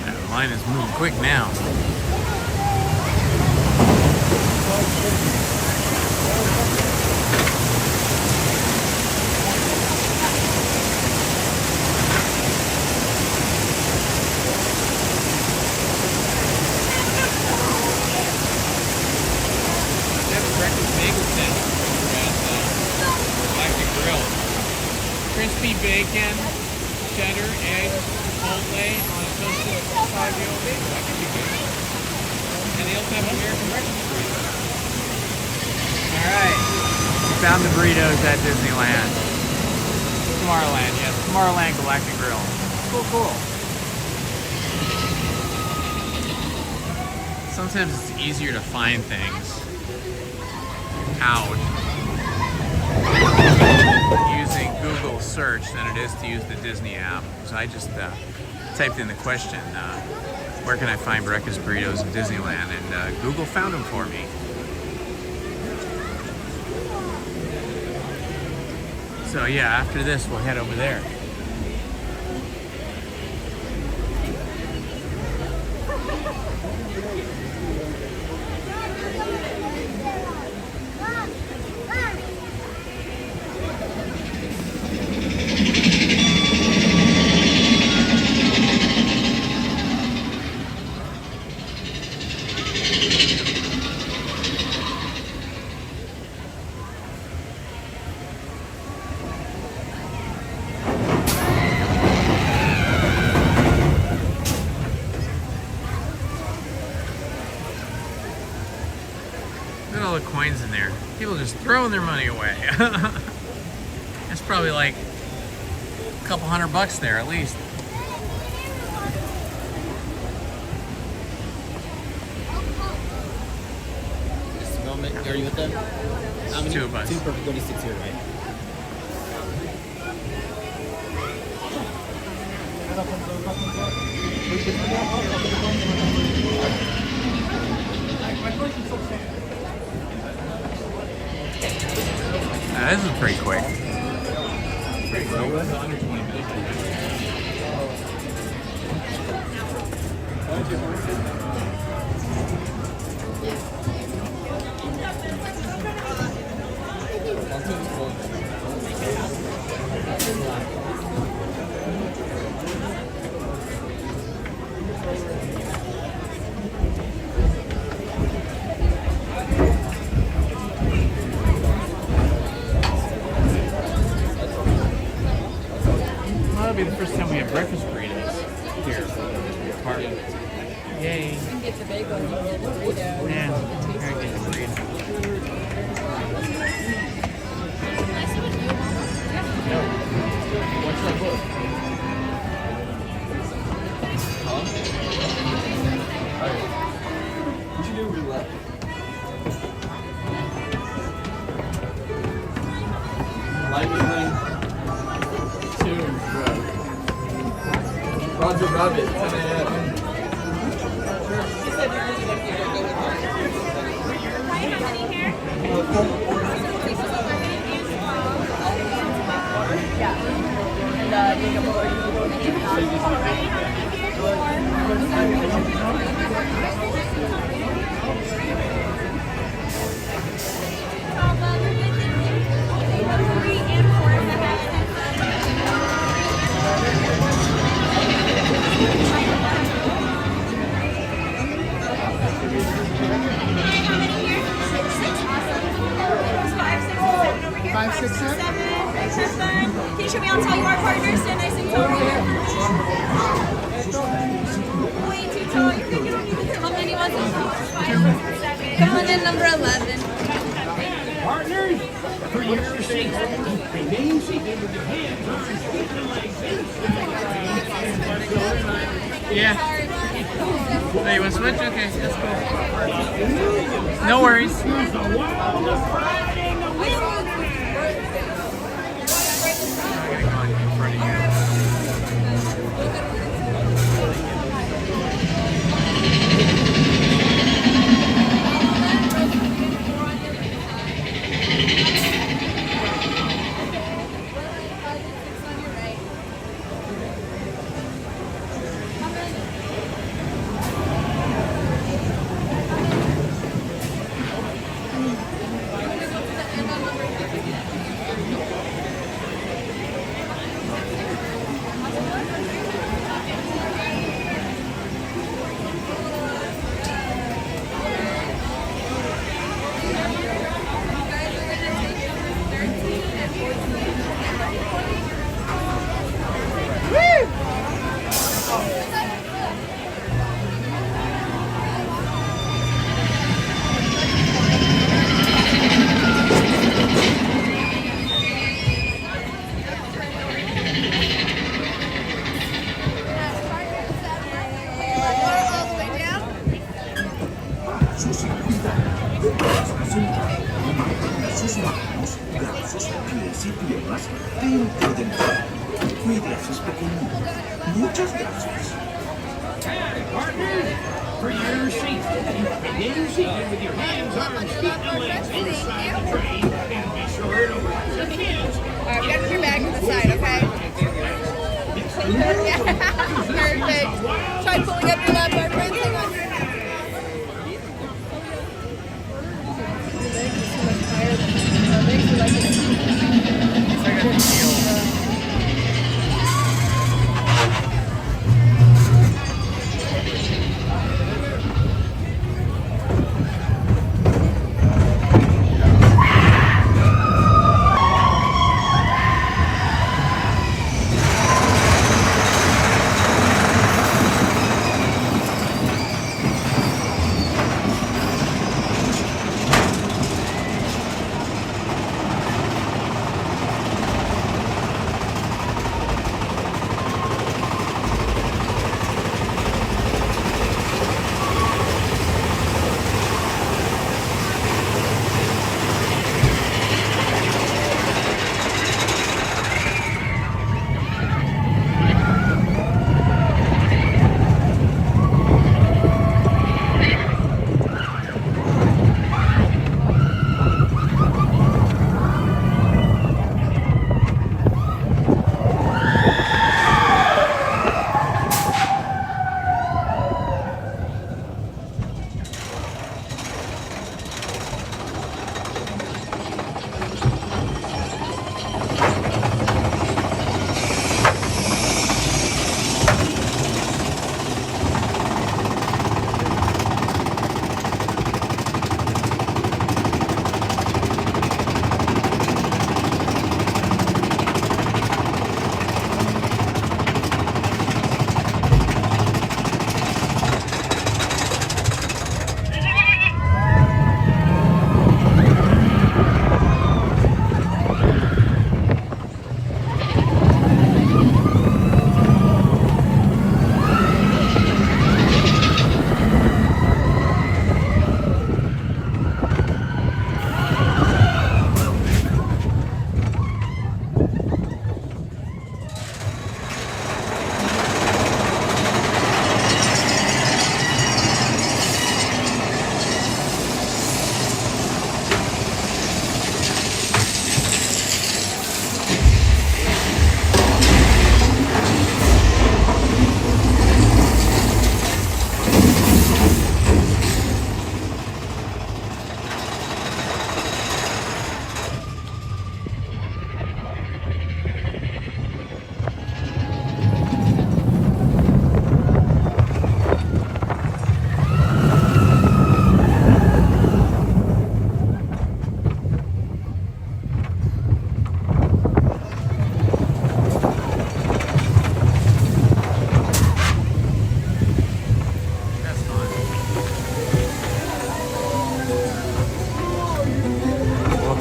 S1: That line is moving quick now. Crispy bacon, cheddar, egg, chipotle on a toasted five-year bagel. That could be good. And they also have American breakfast burritos. All right, we found the burritos at Disneyland. Tomorrowland, yes, Tomorrowland Galactic Grill. Cool, cool. Sometimes it's easier to find things out using Google search than it is to use the Disney app. So I just typed in the question, where can I find breakfast burritos in Disneyland? And Google found them for me. So yeah, after this we'll head over there. Look at all the coins in there. People just throwing their money away. That's probably like a couple $100 there at least.
S21: Just a moment. Are you with them? How many?
S1: Two of us.
S21: Two per 36 here, right?
S1: This is pretty quick. Pretty quick. That'll be the first time we have breakfast burritos here at the park. Yay.
S22: You can get the bagel and you can get the burrito.
S1: Yeah, I'm gonna get the burrito. No. What's that book?
S21: Huh? Alright. What you do roulette? Lightning Roger Rabbit, 10 a.m.
S7: Five, six, seven. Can you show me how tall you are, partner? Stand nice and tall. Way too tall. You're good. You don't need to. How many was it? 5, 7. Come on in, number 11.
S15: Partners, for your sake, remain seated with your hands on your feet and legs inside.
S1: Yeah. Hey, you want to switch? Okay, that's cool. No worries.
S15: Here's the wildest ride in the world.
S5: Sus sus manos, brazos, pies y piernas dentro del mar. Cuide a sus pequeñitos. Muchas gracias.
S15: Partners, for your safety, remain seated with your hands, arms, feet, and legs inside the train, and be sure to watch your kids.
S14: Alright, we gotta put your bag to the side, okay? Perfect. Try pulling up your lap, our friends. Hang on.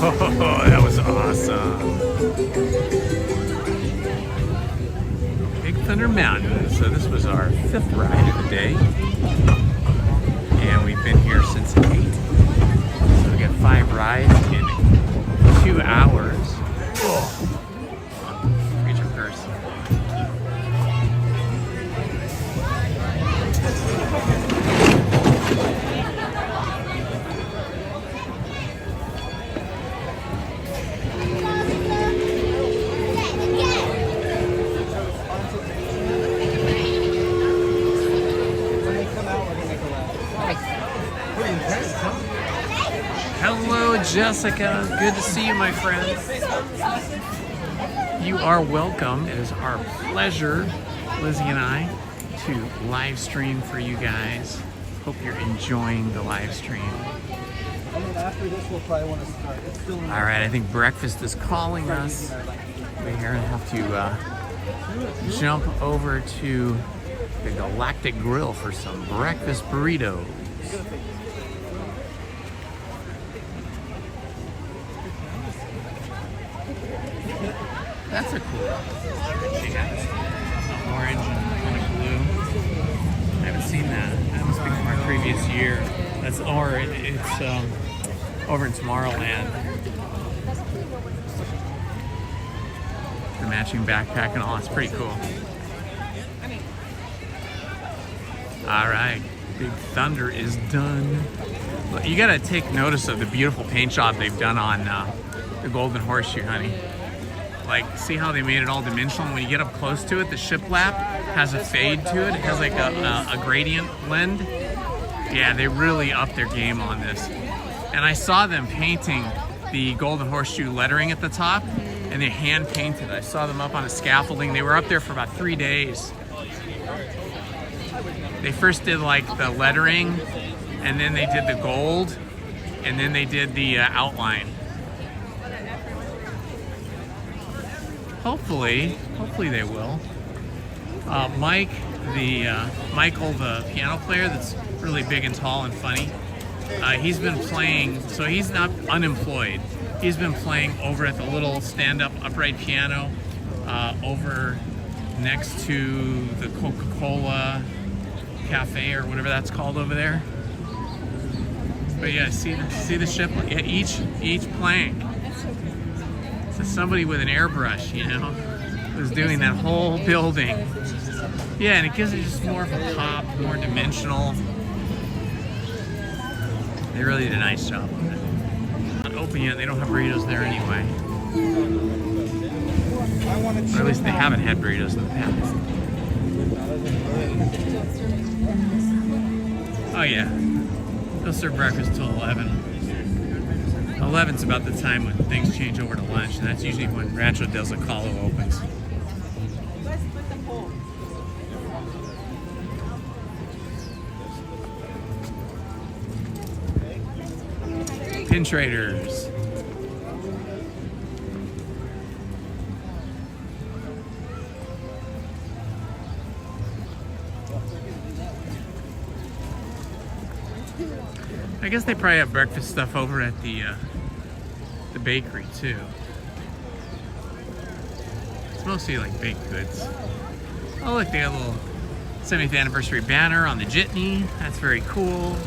S1: Oh, that was awesome. Big Thunder Mountain. So this was our 5th ride of the day. And we've been here since 8. So we got 5 rides in 2 hours. Oh. Reach your purse. Hello, Jessica. Good to see you, my friend. You are welcome. It is our pleasure, Lizzie and I, to live stream for you guys. Hope you're enjoying the live stream.
S20: And then after this, we'll probably want to start. It's still
S1: All right, I think breakfast is calling us. We're going to have to jump over to the Galactic Grill for some breakfast burritos. That's a cool. Yeah, orange and kind of blue. I haven't seen that. That must be from our previous year. That's it's over in Tomorrowland. The matching backpack and all. It's pretty cool. All right, Big Thunder is done. You got to take notice of the beautiful paint job they've done on the Golden Horseshoe, honey. Like, see how they made it all dimensional? When you get up close to it, the shiplap has a fade to it. It has like a gradient blend. Yeah, they really upped their game on this. And I saw them painting the Golden Horseshoe lettering at the top, and they hand painted. I saw them up on a scaffolding. They were up there for about 3 days. They first did like the lettering, and then they did the gold, and then they did the outline. Hopefully they will. Michael, the piano player that's really big and tall and funny, he's been playing, so he's not unemployed. He's been playing over at the little stand-up upright piano over next to the Coca-Cola Cafe or whatever that's called over there. But yeah, see the ship, yeah, each plank. So somebody with an airbrush, you know, was doing that whole building. Yeah, and it gives it just more of a pop, more dimensional. They really did a nice job of it. Not open yet, they don't have burritos there anyway. Or at least they haven't had burritos in the past. Oh yeah, they'll serve breakfast till 11. 11's about the time when things change over to lunch, and that's usually when Rancho del Zocalo opens. Pin traders. I guess they probably have breakfast stuff over at the bakery too. It's mostly like baked goods. Oh look, they got a little 70th anniversary banner on the jitney. That's very cool.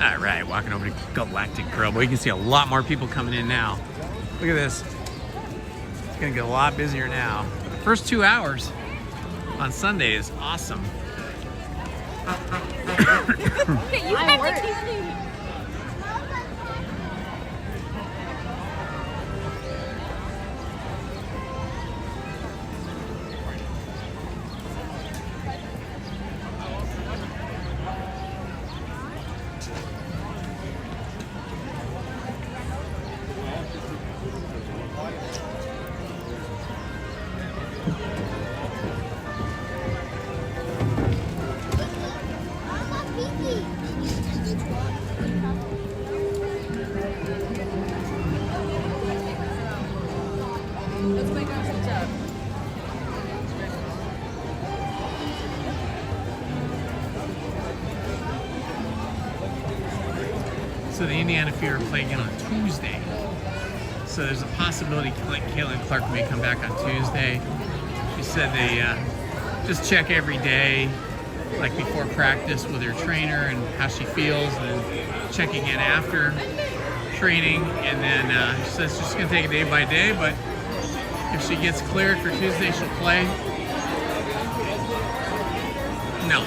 S1: All right, walking over to Galactic Grill, but you can see a lot more people coming in now. Look at this. It's gonna get a lot busier now. The first 2 hours on Sunday is awesome.
S7: Okay, you have to keep me.
S14: Let's make our switch up.
S1: So the Indiana Fever play again on Tuesday. So there's a possibility Caitlin Clark may come back on Tuesday. She said they just check every day, like before practice with her trainer and how she feels, and then check again after training. And then she says she's just gonna take it day by day, but if she gets cleared for Tuesday, she'll play. No,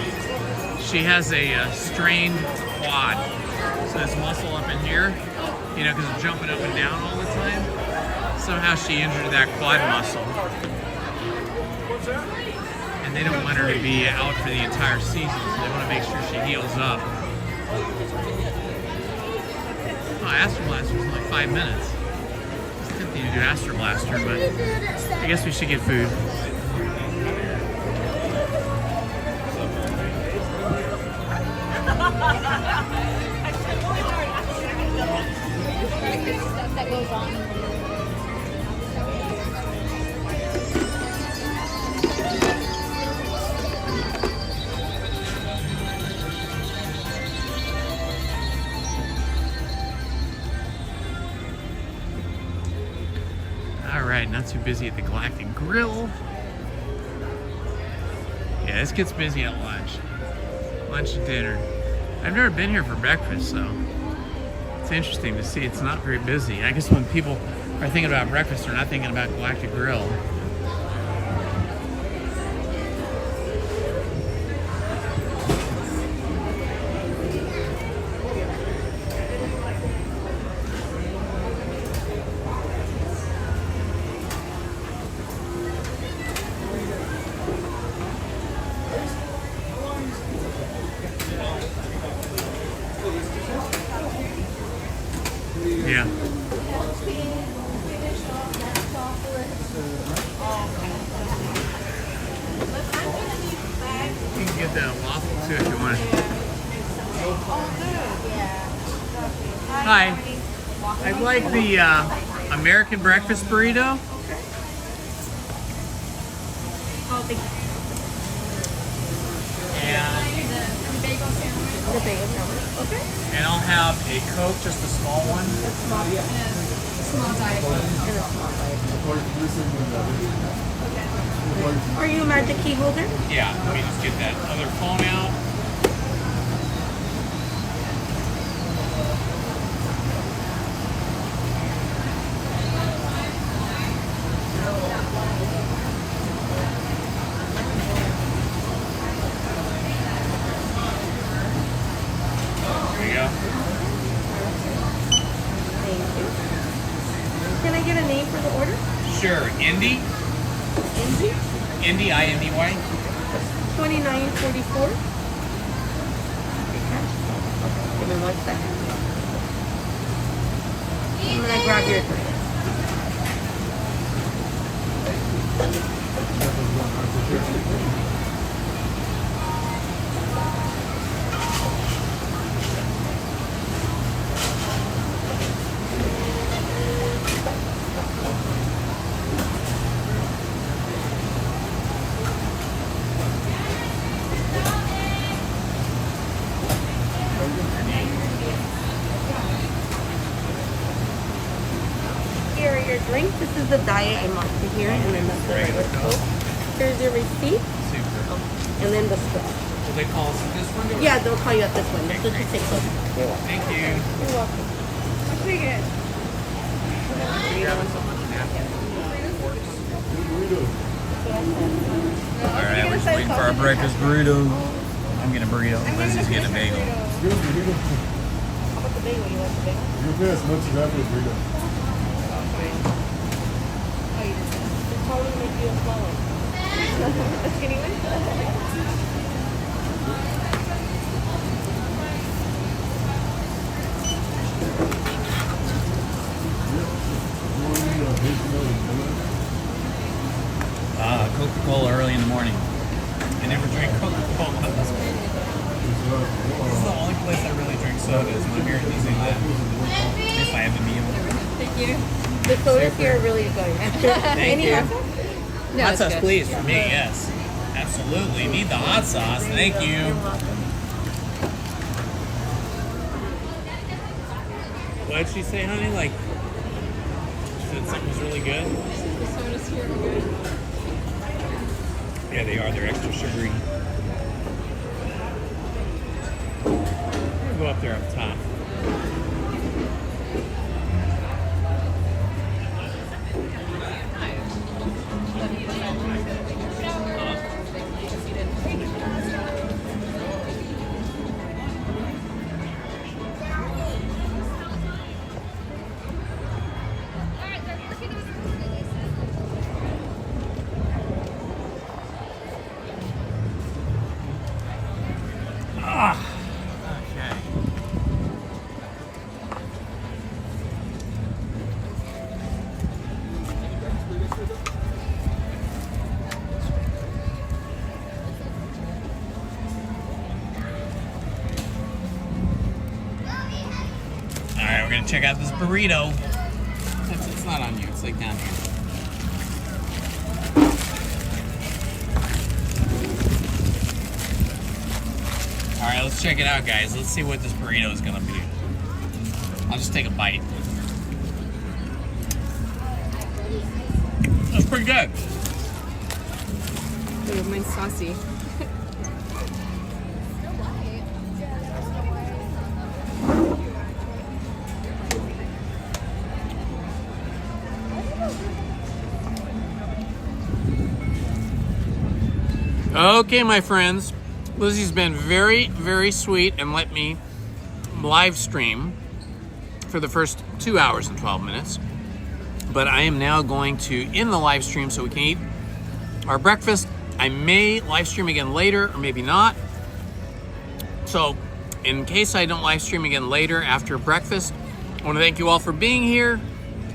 S1: she has a strained quad. So this muscle up in here, you know, because it's jumping up and down all the time. Somehow she injured that quad muscle. And they don't want her to be out for the entire season, so they want to make sure she heals up. Oh, Astro Blaster was only 5 minutes. It's tempting to do Astro Blaster, but I guess we should get food.
S14: That goes on.
S1: All right, not too busy at the Galactic Grill. Yeah, this gets busy at lunch. Lunch and dinner. I've never been here for breakfast, so it's interesting to see. It's not very busy. I guess when people are thinking about breakfast, they're not thinking about Galactic Grill. Yeah. You can get that waffle too if you want. Hi. I'd like the American breakfast burrito.
S14: Oh, thank you. The bagel sandwich. Okay.
S1: And I'll have a Coke, just a small one.
S14: Small diet Coke and a small diet Coke. Are you a magic key holder?
S1: Yeah, let me just get that other phone out. There you go.
S14: Thank you. Can I get a name for the order?
S1: Sure. Indy?
S14: Indy?
S1: Indy, I-N-D-Y.
S14: 2944. Give me 1 second. I'm gonna grab your drink. Here are your drinks. This is the diet and monster here, and then the regular Coke. Here's your receipt.
S1: Super.
S14: And then the straw.
S1: Will they call us at this one?
S14: Yeah, they'll call you at this one. So just take those. You're welcome.
S1: Thank you.
S14: You're welcome. I'll take it.
S1: Alright, we're just waiting for our breakfast burrito. I'm getting a burrito. Lizzie's getting a bagel.
S14: How about the bagel? You like the bagel?
S20: You'll pay as much as that for a burrito.
S14: It's probably make you a small one. A skinny one?
S1: Coca-Cola early in the morning. I never drink Coca-Cola. This is the only place I really drink sodas when I'm here at Disneyland. If I have a meal.
S14: Thank you.
S3: The sodas here are really good.
S1: Thank
S3: Any
S1: you.
S3: hot sauce? No,
S1: Hot
S3: it's
S1: sauce,
S3: good.
S1: please, for me, yes. Absolutely. Need the hot sauce. Thank you. What did she say, honey? Like, she said something was really good?
S14: The sodas here are good.
S1: Yeah, they are. They're extra sugary. I'm gonna go up there up top. Okay. All right, we're gonna check out this burrito. It's not on you. It's like down here. All right, let's check it out, guys. Let's see what this burrito is gonna be. I'll just take a bite. That's pretty good.
S14: Ooh, mine's saucy.
S1: Okay, my friends. Lizzie's been very, very sweet and let me live stream for the first 2 hours and 12 minutes. But I am now going to end the live stream so we can eat our breakfast. I may live stream again later or maybe not. So in case I don't live stream again later after breakfast, I want to thank you all for being here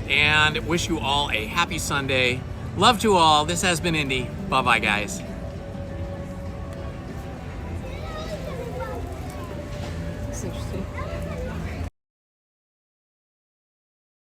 S1: and wish you all a happy Sunday. Love to all. This has been Indy. Bye-bye, guys.